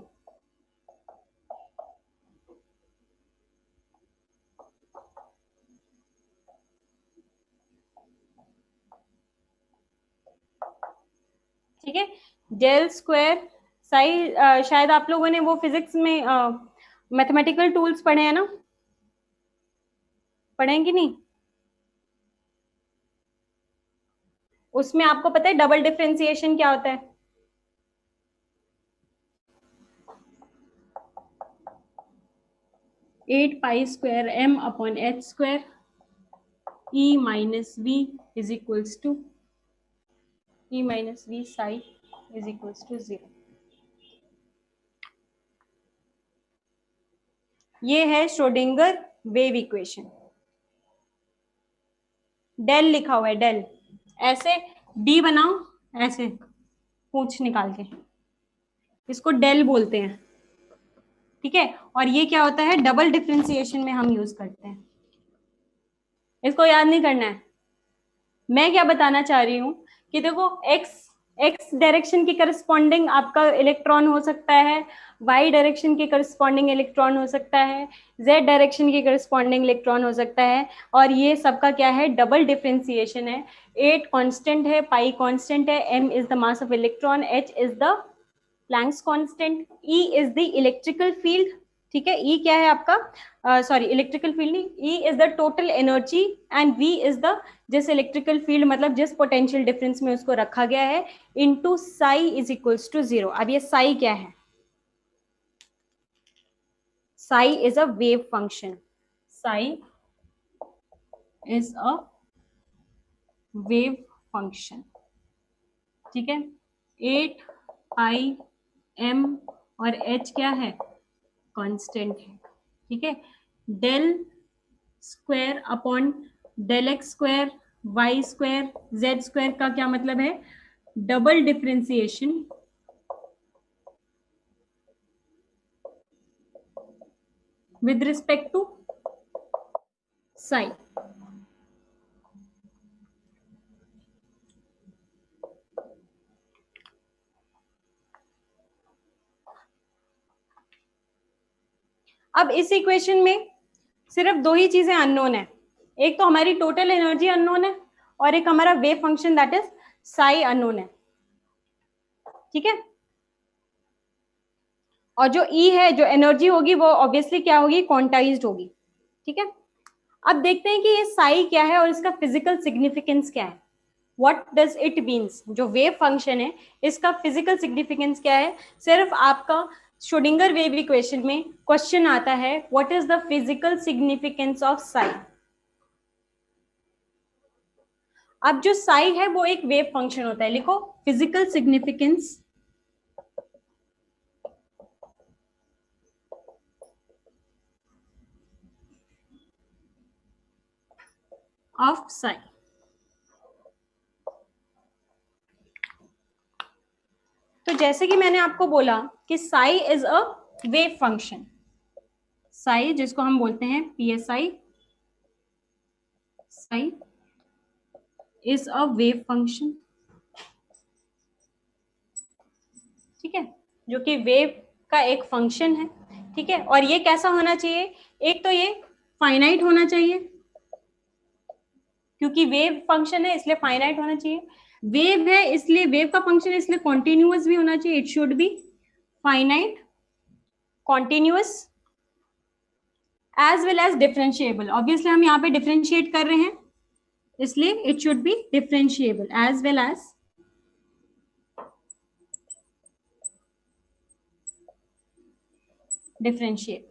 ठीक है, डेल स्क्वायर साई। शायद आप लोगों ने वो फिजिक्स में मैथमेटिकल टूल्स पढ़े हैं ना, पढ़ेंगे नहीं? उसमें आपको पता है डबल डिफरेंशिएशन क्या होता है? Eight pi square m upon h square e minus v is equals to e minus v psi is equals to 0। ये है श्रोडिंगर वेव इक्वेशन। डेल लिखा हुआ है, डेल ऐसे डी बनाओ, ऐसे पूंछ निकाल के, इसको डेल बोलते हैं। ठीक है, और ये क्या होता है, डबल डिफरेंशिएशन में हम यूज करते हैं। इसको याद नहीं करना है। मैं क्या बताना चाह रही हूँ कि देखो एक्स एक्स डायरेक्शन की करस्पॉन्डिंग आपका इलेक्ट्रॉन हो सकता है, वाई डायरेक्शन की करस्पॉन्डिंग इलेक्ट्रॉन हो सकता है, जेड डायरेक्शन की करस्पॉन्डिंग इलेक्ट्रॉन हो सकता है, और ये सबका क्या है, डबल डिफरेंशिएशन है। 8 कांस्टेंट है, पाई कांस्टेंट है, m is the mass of electron, h is the Planck's constant, E is the electrical field. ठीक है, E क्या है आपका, सॉरी इलेक्ट्रिकल फील्ड नहीं, E is the total energy and V is the जिस electrical field मतलब जिस potential difference में उसको रखा गया है, into psi is equals to 0। अब ये साई क्या है? Psi is a wave function, Sai is a wave function. ठीक है, 8 पाई m और h क्या है, कांस्टेंट है। ठीक है, del square upon del x square y square z square का क्या मतलब है, double differentiation with respect to psi. अब इस इक्वेशन में सिर्फ दो ही चीजें अननोन है, एक तो हमारी टोटल एनर्जी अननोन है और एक हमारा wave function that is Sai unknown है। ठीक है, और जो ई है, जो एनर्जी होगी वो ऑब्वियसली क्या होगी, क्वांटाइज्ड होगी। ठीक है, अब देखते हैं कि ये साई क्या है और इसका फिजिकल सिग्निफिकेंस क्या है। व्हाट डज इट मीन्स, जो वेव फंक्शन है इसका फिजिकल सिग्निफिकेंस क्या है। सिर्फ आपका श्रोडिंगर वेव इक्वेशन में क्वेश्चन आता है, what is the physical significance of Sai. अब जो साई है वो एक वेव फंक्शन होता है, लिखो फिजिकल सिग्निफिकेंस ऑफ साई। तो जैसे कि मैंने आपको बोला कि Sai is a wave function, Sai जिसको हम बोलते हैं psi, Sai is a wave function. ठीक है, जो कि वेव का एक फंक्शन है। ठीक है, और ये कैसा होना चाहिए, एक तो ये फाइनाइट होना चाहिए, क्योंकि वेव फंक्शन है इसलिए फाइनाइट होना चाहिए। वेव है इसलिए वेव का फंक्शन है इसलिए कॉन्टिन्यूअस भी होना चाहिए, it should be finite, continuous as well as differentiable. Obviously हम यहाँ पे डिफरेंशिएट कर रहे हैं इसलिए it should be differentiable as well as differentiable.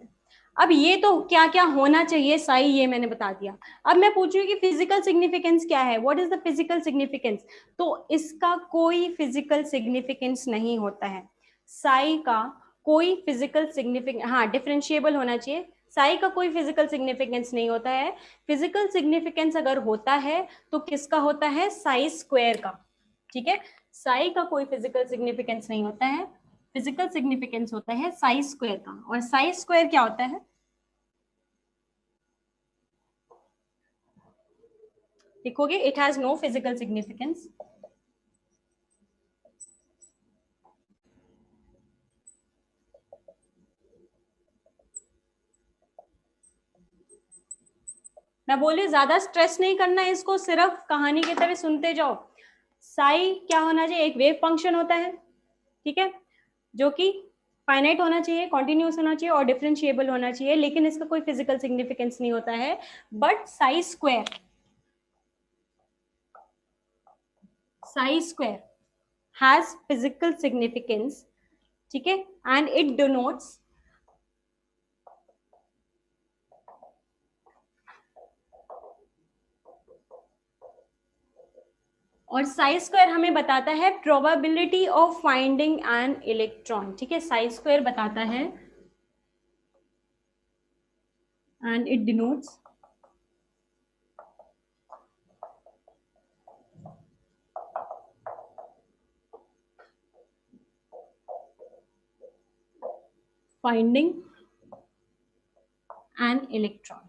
अब ये तो क्या क्या होना चाहिए साई, ये मैंने बता दिया। अब मैं पूछ रही हूँ कि फिजिकल सिग्निफिकेंस क्या है, what is the physical significance. तो इसका कोई फिजिकल सिग्निफिकेंस नहीं होता है, साई का कोई फिजिकल सिग्निफिकेंस, हाँ डिफरेंशिएबल होना चाहिए, साई का कोई फिजिकल सिग्निफिकेंस नहीं होता है। फिजिकल सिग्निफिकेंस अगर होता है तो किसका होता है, साई स्क्वायर का। ठीक है, साई का कोई फिजिकल सिग्निफिकेंस नहीं होता है, फिजिकल सिग्निफिकेंस होता है साई स्क्वायर का। और साई स्क्वायर क्या होता है, लिखोगे it has no physical significance, मैं बोली ज्यादा स्ट्रेस नहीं करना है इसको, सिर्फ कहानी की तरह सुनते जाओ। साई क्या होना चाहिए, एक वेव फंक्शन होता है, ठीक है, जो कि फाइनाइट होना चाहिए, कॉन्टिन्यूस होना चाहिए और डिफरेंशिएबल होना चाहिए, लेकिन इसका कोई फिजिकल सिग्निफिकेंस नहीं होता है। But Sai square has physical significance, ठीक है, एंड इट डिनोट्स और साई स्क्वायर हमें बताता है probability of finding an electron, ठीक है, साई स्क्वायर बताता है and it denotes finding an electron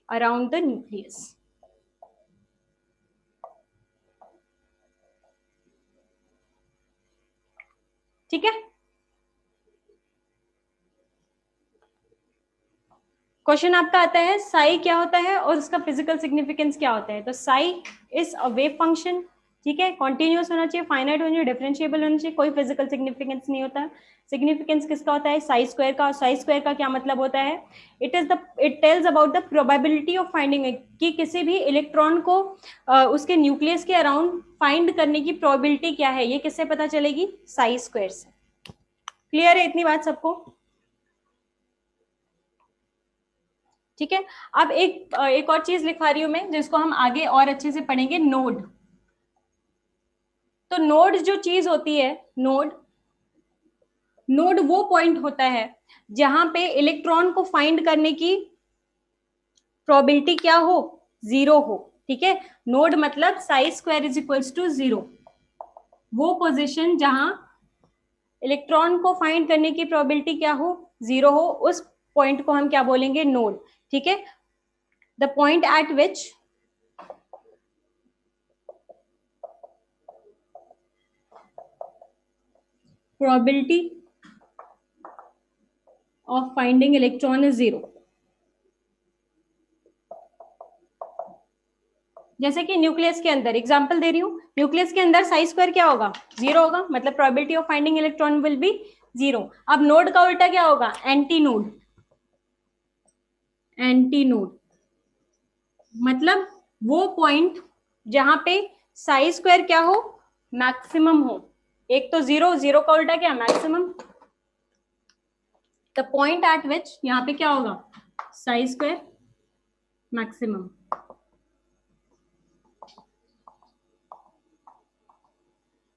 around the nucleus. ठीक है, क्वेश्चन आपका आता है साई क्या होता है और उसका फिजिकल सिग्निफिकेंस क्या होता है। तो Sai is a wave function, ठीक है, कॉन्टिन्यूस होना चाहिए, फाइनाइट होना चाहिए, डिफरेंशिएबल होना चाहिए, कोई फिजिकल सिग्निफिकेंस नहीं होता। सिग्निफिकेंस किसका होता है, साई स्क्वायर का। साई स्क्वायर का क्या मतलब होता है, it tells about the probability of finding, कि किसी भी इलेक्ट्रॉन को उसके न्यूक्लियस के अराउंड फाइंड करने की प्रोबेबिलिटी क्या है, ये किससे पता चलेगी, साई स्क्वायर से। क्लियर है इतनी बात सबको, ठीक है। अब एक और चीज लिखवा रही हूं मैं, जिसको हम आगे और अच्छे से पढ़ेंगे, नोड। तो नोड जो चीज होती है, नोड वो पॉइंट होता है जहां पे इलेक्ट्रॉन को फाइंड करने की प्रोबेबिलिटी क्या हो, 0 हो, ठीक है। नोड मतलब psi square is equals to 0, वो पोजीशन जहां इलेक्ट्रॉन को फाइंड करने की प्रोबेबिलिटी क्या हो, 0 हो, उस पॉइंट को हम क्या बोलेंगे, नोड, ठीक है। The point eight which probability of finding electron is 0। जैसे कि न्यूक्लियस के अंदर एग्जांपल दे रही हूं, न्यूक्लियस के अंदर साई स्क्वायर क्या होगा, 0 होगा, मतलब probability of finding electron will be 0। अब नोड का उल्टा क्या होगा, एंटी नोड, मतलब वो पॉइंट जहां पे साई स्क्वायर क्या हो, मैक्सिमम हो। एक तो 0, 0 का उल्टा क्या, मैक्सिमम। द पॉइंट एट विच, यहां पे क्या होगा, Sai square maximum.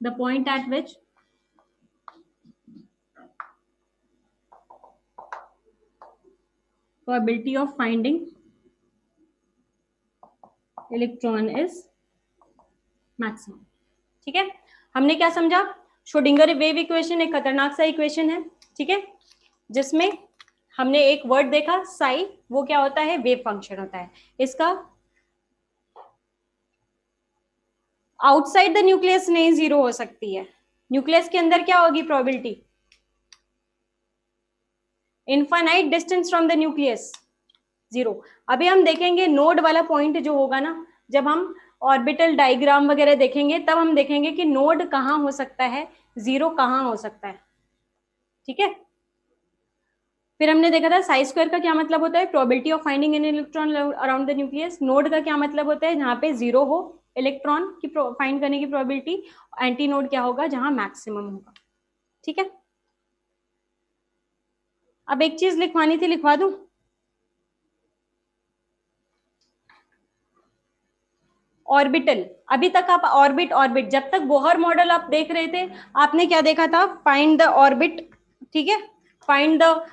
The point at which probability of finding electron is maximum, ठीक है। हमने क्या समझा, श्रोडिंगर वेव इक्वेशन एक खतरनाक सा इक्वेशन है, ठीक है, जिसमें हमने एक वर्ड देखा साई, वो क्या होता है, वेव फंक्शन होता है। इसका आउटसाइड द न्यूक्लियस नहीं 0 हो सकती है, न्यूक्लियस के अंदर क्या होगी probability, infinite distance from the nucleus 0। अभी हम देखेंगे नोड वाला पॉइंट जो होगा ना, जब हम ऑर्बिटल डायग्राम वगैरह देखेंगे तब हम देखेंगे कि नोड कहाँ हो सकता है, 0 कहाँ हो सकता है, ठीक है। फिर हमने देखा था साई स्क्वायर का क्या मतलब होता है, probability of finding an electron around the nucleus. Node का क्या मतलब होता है, जहां पे 0 हो इलेक्ट्रॉन की फाइंड करने की प्रोबेबिलिटी। एंटी नोड क्या होगा, जहां मैक्सिमम होगा, ठीक है। अब एक चीज लिखवानी थी, लिखवा दूं, ऑर्बिटल। अभी तक आप ऑर्बिट जब तक बोहर मॉडल आप देख रहे थे, आपने क्या देखा था, फाइंड द ऑर्बिट, ठीक है, find the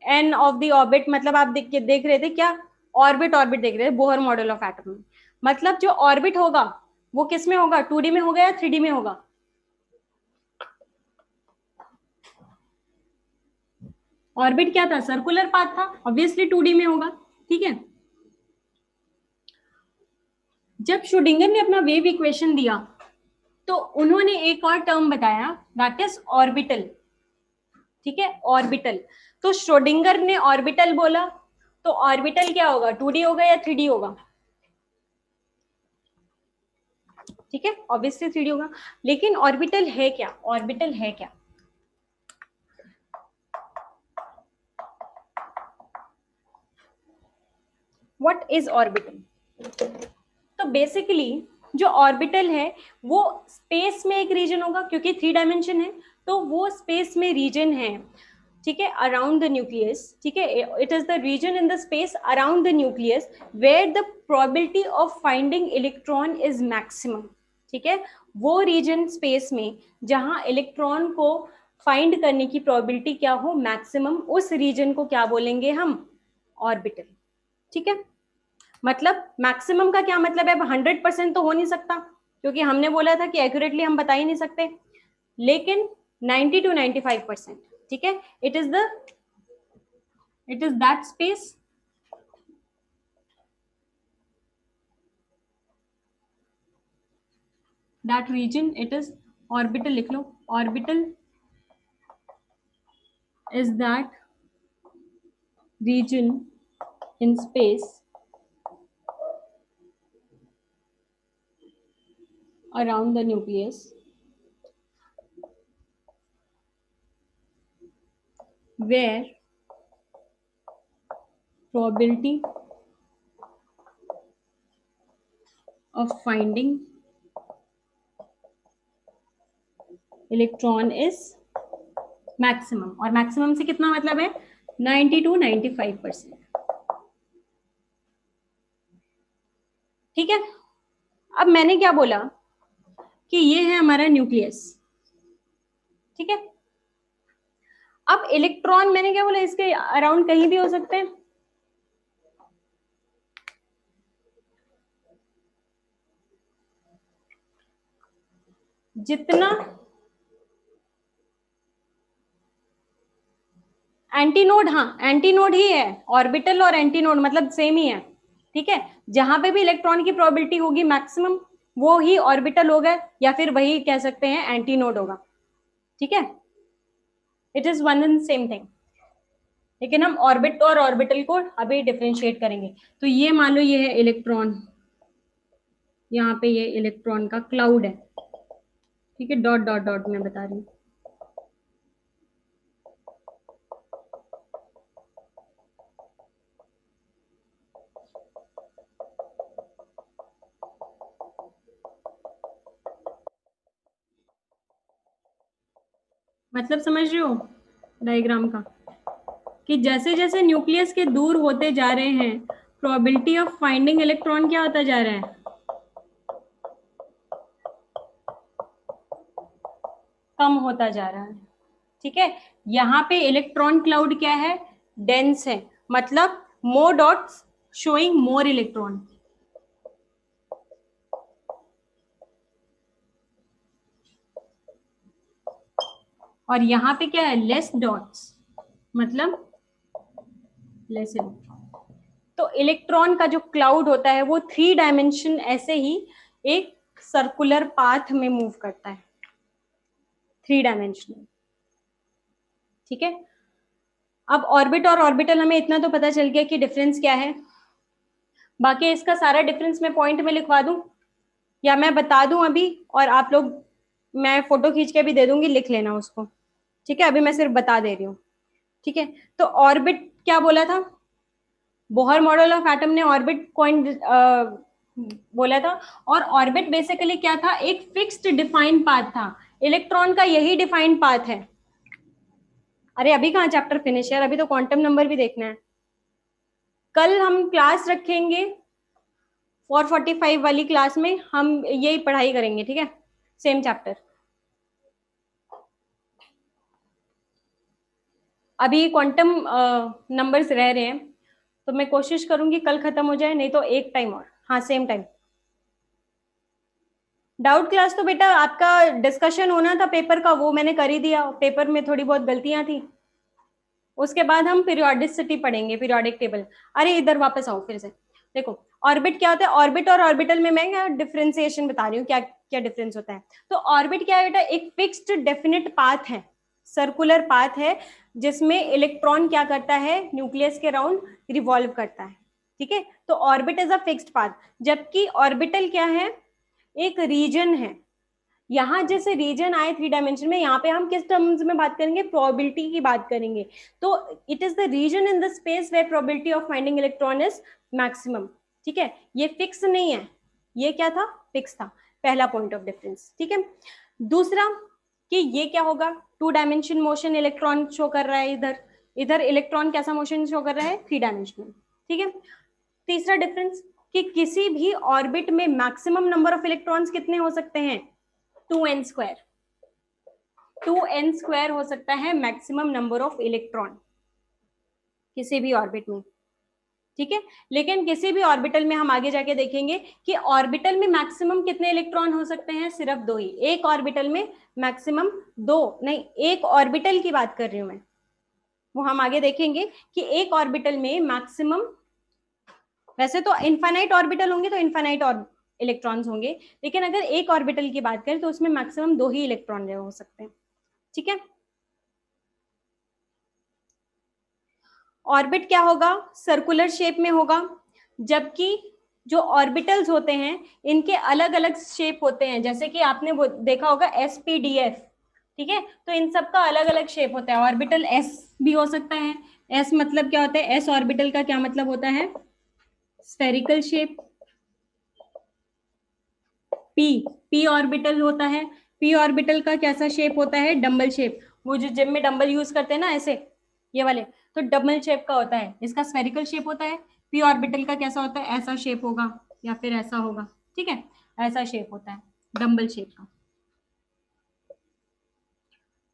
n of the orbit, मतलब आप देख रहे थे क्या, ऑर्बिट देख रहे थे बोहर मॉडल ऑफ एटम में। मतलब जो ऑर्बिट होगा वो किस में होगा, 2D में होगा या 3D में होगा, ऑर्बिट क्या था, सर्कुलर पाथ था, ऑब्वियसली 2D में होगा, ठीक है। जब श्रोडिंगर ने अपना वेव इक्वेशन दिया तो उन्होंने एक और टर्म बताया, दैट इज ऑर्बिटल, ठीक है, ऑर्बिटल। तो श्रोडिंगर ने ऑर्बिटल बोला तो ऑर्बिटल क्या होगा, 2D होगा या 3D होगा? ठीक है, ऑब्वियसली 3D होगा। लेकिन ऑर्बिटल है क्या, ऑर्बिटल है क्या? What is orbital? तो बेसिकली जो ऑर्बिटल है वो स्पेस में एक रीजन होगा, क्योंकि 3 डायमेंशन है, तो वो स्पेस में रीजन है, ठीक है, अराउंड द न्यूक्लियस, ठीक है, it is the region in the space around the nucleus where the probability of finding electron is maximum, ठीक है, वो रीजन स्पेस में जहां इलेक्ट्रॉन को फाइंड करने की प्रोबेबिलिटी क्या हो, मैक्सिमम, उस रीजन को क्या बोलेंगे हम, ऑर्बिटल, ठीक है। मतलब मैक्सिमम का क्या मतलब है, 100% तो हो नहीं सकता, क्योंकि हमने बोला था कि एक्यूरेटली हम बता ही नहीं सकते, लेकिन 90 to 95%, ठीक है, it is that space that region, it is orbital, लिख लो, orbital is that region in space around the nucleus where probability of finding electron is maximum, और maximum से कितना मतलब है, 90 to 95%, ठीक है। अब मैंने क्या बोला कि ये है हमारा न्यूक्लियस, ठीक है। अब इलेक्ट्रॉन मैंने क्या बोला, इसके अराउंड कहीं भी हो सकते हैं, जितना एंटीनोड, हाँ एंटीनोड ही है, ऑर्बिटल और एंटीनोड मतलब सेम ही है, ठीक है, जहां पे भी इलेक्ट्रॉन की प्रोबेबिलिटी होगी मैक्सिमम, वो ही ऑर्बिटल होगा, या फिर वही कह सकते हैं एंटीनोड होगा, ठीक है, it is one and same thing. लेकिन हम ऑर्बिट और ऑर्बिटल को अभी डिफरेंशिएट करेंगे। तो ये मान लो ये है इलेक्ट्रॉन, यहाँ पे ये इलेक्ट्रॉन का क्लाउड है, ठीक है, डॉट डॉट डॉट मैं बता रही हूँ, मतलब समझ रहे हो डायग्राम का, कि जैसे जैसे न्यूक्लियस के दूर होते जा रहे हैं, प्रोबेबिलिटी ऑफ फाइंडिंग इलेक्ट्रॉन क्या होता जा रहा है, कम होता जा रहा है, ठीक है। यहाँ पे इलेक्ट्रॉन क्लाउड क्या है, डेंस है, मतलब मोर डॉट्स शोइंग मोर इलेक्ट्रॉन, और यहाँ पे क्या है, लेस डॉट्स, मतलब लेस इलेक्ट्रॉन। तो इलेक्ट्रॉन का जो क्लाउड होता है वो 3 डायमेंशन ऐसे ही एक सर्कुलर पाथ में मूव करता है, 3 डायमेंशनल, ठीक है। अब ऑर्बिट और ऑर्बिटल हमें इतना तो पता चल गया कि डिफरेंस क्या है, बाकी इसका सारा डिफरेंस मैं पॉइंट में लिखवा दूं या मैं बता दूं अभी, और आप लोग, मैं फोटो खींच के भी दे दूंगी, लिख लेना उसको, ठीक है, अभी मैं सिर्फ बता दे रही हूँ, ठीक है। तो ऑर्बिट क्या बोला था, बोहर मॉडल ऑफ एटम ने ऑर्बिट कॉइन बोला था, और ऑर्बिट बेसिकली क्या था, एक फिक्स्ड डिफाइंड पाथ था, इलेक्ट्रॉन का यही डिफाइंड पाथ है। अरे अभी कहाँ चैप्टर फिनिश है, अभी तो क्वांटम नंबर भी देखना है। कल हम क्लास रखेंगे 445 वाली क्लास में, हम यही पढ़ाई करेंगे, ठीक है, सेम चैप्टर। अभी क्वांटम नंबर्स रह रहे हैं, तो मैं कोशिश करूंगी कल खत्म हो जाए, नहीं तो एक टाइम और, हाँ सेम टाइम। डाउट क्लास तो बेटा आपका डिस्कशन होना था पेपर का, वो मैंने कर ही दिया, पेपर में थोड़ी बहुत गलतियां थी, उसके बाद हम पीरियोडिसिटी पढ़ेंगे, पीरियोडिक टेबल। अरे इधर वापस आओ फिर से, देखो ऑर्बिट क्या होता है, ऑर्बिट और ऑर्बिटल में मैं डिफरेंशिएशन बता रही हूँ, क्या क्या डिफरेंस होता है। तो ऑर्बिट क्या है बेटा, एक फिक्स्ड डेफिनेट पाथ है, सर्कुलर पाथ है जिसमें इलेक्ट्रॉन क्या करता है, न्यूक्लियस के अराउंड रिवॉल्व करता है, ठीक है। तो orbit is a fixed path, जबकि ऑर्बिटल क्या है, एक रीजन है। यहाँ जैसे रीजन आए 3 डायमेंशन में, यहाँ पे हम किस टर्म्स में बात करेंगे, प्रोबेबिलिटी की बात करेंगे। तो it is the region in the space where probability of finding electron is maximum, ठीक है। ये फिक्स नहीं है, ये क्या था, फिक्स था, पहला पॉइंट ऑफ डिफरेंस, ठीक है। दूसरा कि ये क्या होगा, 2 डायमेंशन मोशन इलेक्ट्रॉन शो कर रहा है, इधर इधर इलेक्ट्रॉन कैसा मोशन शो कर रहा है, 3 डायमेंशनल, ठीक है। तीसरा डिफरेंस कि किसी भी ऑर्बिट में मैक्सिमम नंबर ऑफ इलेक्ट्रॉन्स कितने हो सकते हैं, 2n स्क्वायर, 2n स्क्वायर हो सकता है मैक्सिमम नंबर ऑफ इलेक्ट्रॉन किसी भी ऑर्बिट में, ठीक है। लेकिन किसी भी ऑर्बिटल में हम आगे जाके देखेंगे कि ऑर्बिटल में मैक्सिमम कितने इलेक्ट्रॉन हो सकते हैं, सिर्फ 2 ही। एक ऑर्बिटल में मैक्सिमम 2 नहीं, एक ऑर्बिटल की बात कर रही हूं मैं, वो हम आगे देखेंगे कि एक ऑर्बिटल में मैक्सिमम, वैसे तो इनफाइनाइट ऑर्बिटल होंगे तो इनफाइनाइट और इलेक्ट्रॉन्स होंगे, लेकिन अगर एक ऑर्बिटल की बात करें तो उसमें मैक्सिमम 2 ही इलेक्ट्रॉन हो सकते हैं, ठीक है। ऑर्बिट क्या होगा, सर्कुलर शेप में होगा, जबकि जो ऑर्बिटल्स होते हैं इनके अलग अलग शेप होते हैं, जैसे कि आपने देखा होगा SPDF, ठीक है। तो इन सब का अलग अलग शेप होता है। ऑर्बिटल S भी हो सकता है, S मतलब क्या होता है, S ऑर्बिटल का क्या मतलब होता है, स्फेरिकल शेप। P ऑर्बिटल होता है, P ऑर्बिटल का कैसा शेप होता है, डम्बल शेप। वो जो जिम में डम्बल यूज करते हैं ना ऐसे, ये वाले, तो डबल शेप का होता है, इसका स्फेरिकल शेप होता है। P ऑर्बिटल का कैसा होता है, ऐसा शेप होगा या फिर ऐसा होगा, ठीक है, ऐसा शेप होता है डम्बल शेप का।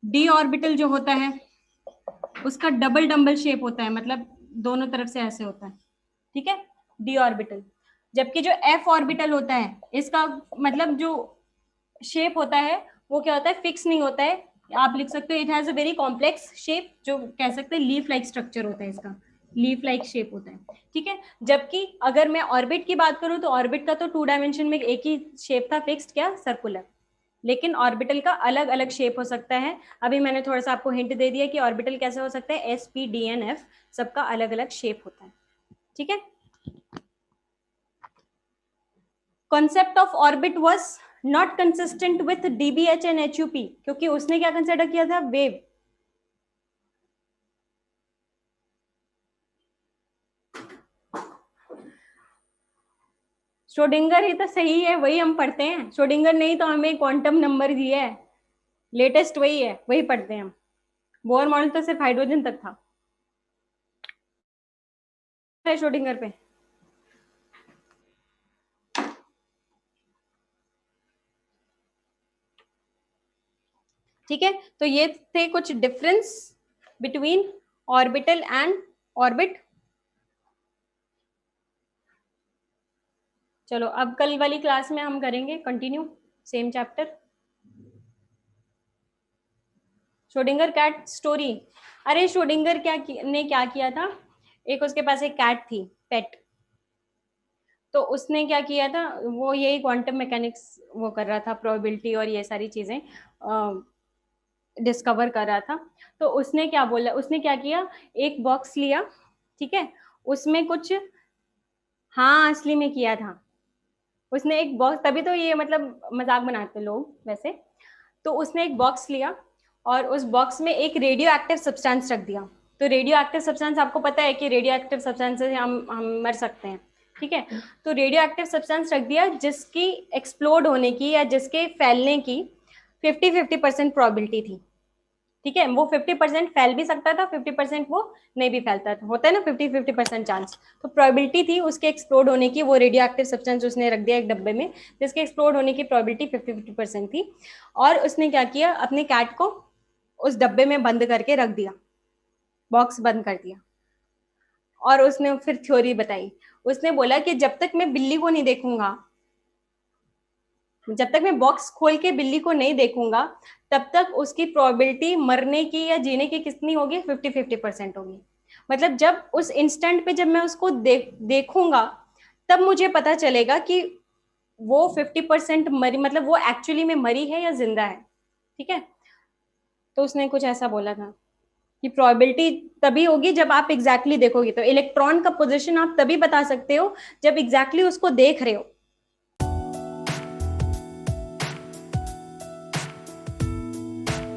D ऑर्बिटल जो होता है उसका डबल डम्बल शेप होता है, मतलब दोनों तरफ से ऐसे होता है, ठीक है, D ऑर्बिटल। जबकि जो F ऑर्बिटल होता है इसका मतलब जो शेप होता है वो क्या होता है, फिक्स नहीं होता है। आप लिख सकते हो it has a very complex shape, जो कह सकते हैं लीफ लाइक स्ट्रक्चर होता है इसका, लीफ लाइक शेप होता है, ठीक है। जबकि अगर मैं ऑर्बिट की बात करूं तो ऑर्बिट का तो 2 डायमेंशन में एक ही शेप था, फिक्स्ड, क्या, सर्कुलर। लेकिन ऑर्बिटल का अलग अलग शेप हो सकता है। अभी मैंने थोड़ा सा आपको हिंट दे दिया कि ऑर्बिटल कैसे हो सकता है, SPDNF, सबका अलग अलग शेप होता है, ठीक है। Concept of orbit was not consistent with DBH and HUP, क्योंकि उसने क्या कंसिडर किया था, वेव। श्रोडिंगर ही तो सही है, वही हम पढ़ते हैं। श्रोडिंगर नहीं तो हमें क्वांटम नंबर दिया है, लेटेस्ट वही है, वही पढ़ते हैं हम। बोर मॉडल तो सिर्फ हाइड्रोजन तक था, श्रोडिंगर पे। ठीक है, तो ये थे कुछ difference between orbital and orbit. चलो अब कल वाली क्लास में हम करेंगे continue same chapter, Schrodinger cat story. अरे श्रोडिंगर ने क्या किया था, एक उसके पास एक कैट थी, पेट। तो उसने क्या किया था, वो यही क्वांटम मैकेनिक्स वो कर रहा था, प्रोबेबिलिटी और ये सारी चीजें डिस्कवर कर रहा था। तो उसने क्या बोला, उसने क्या किया, एक बॉक्स लिया, ठीक है, उसमें कुछ, हाँ असली में किया था उसने एक बॉक्स, तभी तो ये मतलब मजाक बनाते लोग वैसे। तो उसने एक बॉक्स लिया और उस बॉक्स में एक रेडियो एक्टिव सब्सटेंस रख दिया। तो रेडियो एक्टिव सब्सटेंस आपको पता है कि रेडियो एक्टिव सब्सटेंस से हम मर सकते हैं, ठीक है। तो रेडियो एक्टिव सब्सटेंस रख दिया जिसकी एक्सप्लोड होने की या जिसके फैलने की 50-50% प्रोबेबिलिटी थी, ठीक है। वो 50% फैल भी सकता था, 50% वो नहीं भी फैलता था, होता है ना 50-50% चांस। तो प्रोबेबिलिटी थी उसके एक्सप्लोड होने की, वो रेडियो एक्टिव सब्सटेंस उसने रख दिया एक डब्बे में, जिसके एक्सप्लोड होने की प्रोबेबिलिटी 50-50% थी। और उसने क्या किया, अपने कैट को उस डब्बे में बंद करके रख दिया, बॉक्स बंद कर दिया। और उसने फिर थ्योरी बताई, उसने बोला कि जब तक मैं बिल्ली को नहीं देखूंगा, जब तक मैं बॉक्स खोल के बिल्ली को नहीं देखूंगा, तब तक उसकी प्रोबेबिलिटी मरने की या जीने की कितनी होगी, 50-50% होगी। मतलब जब उस इंस्टेंट पे जब मैं उसको देखूंगा तब मुझे पता चलेगा कि वो 50% मरी, मतलब वो एक्चुअली में मरी है या जिंदा है, ठीक है। तो उसने कुछ ऐसा बोला था कि प्रोबेबिलिटी तभी होगी जब आप एग्जैक्टली देखोगे। तो इलेक्ट्रॉन का पोजीशन आप तभी बता सकते हो जब एग्जैक्टली उसको देख रहे हो,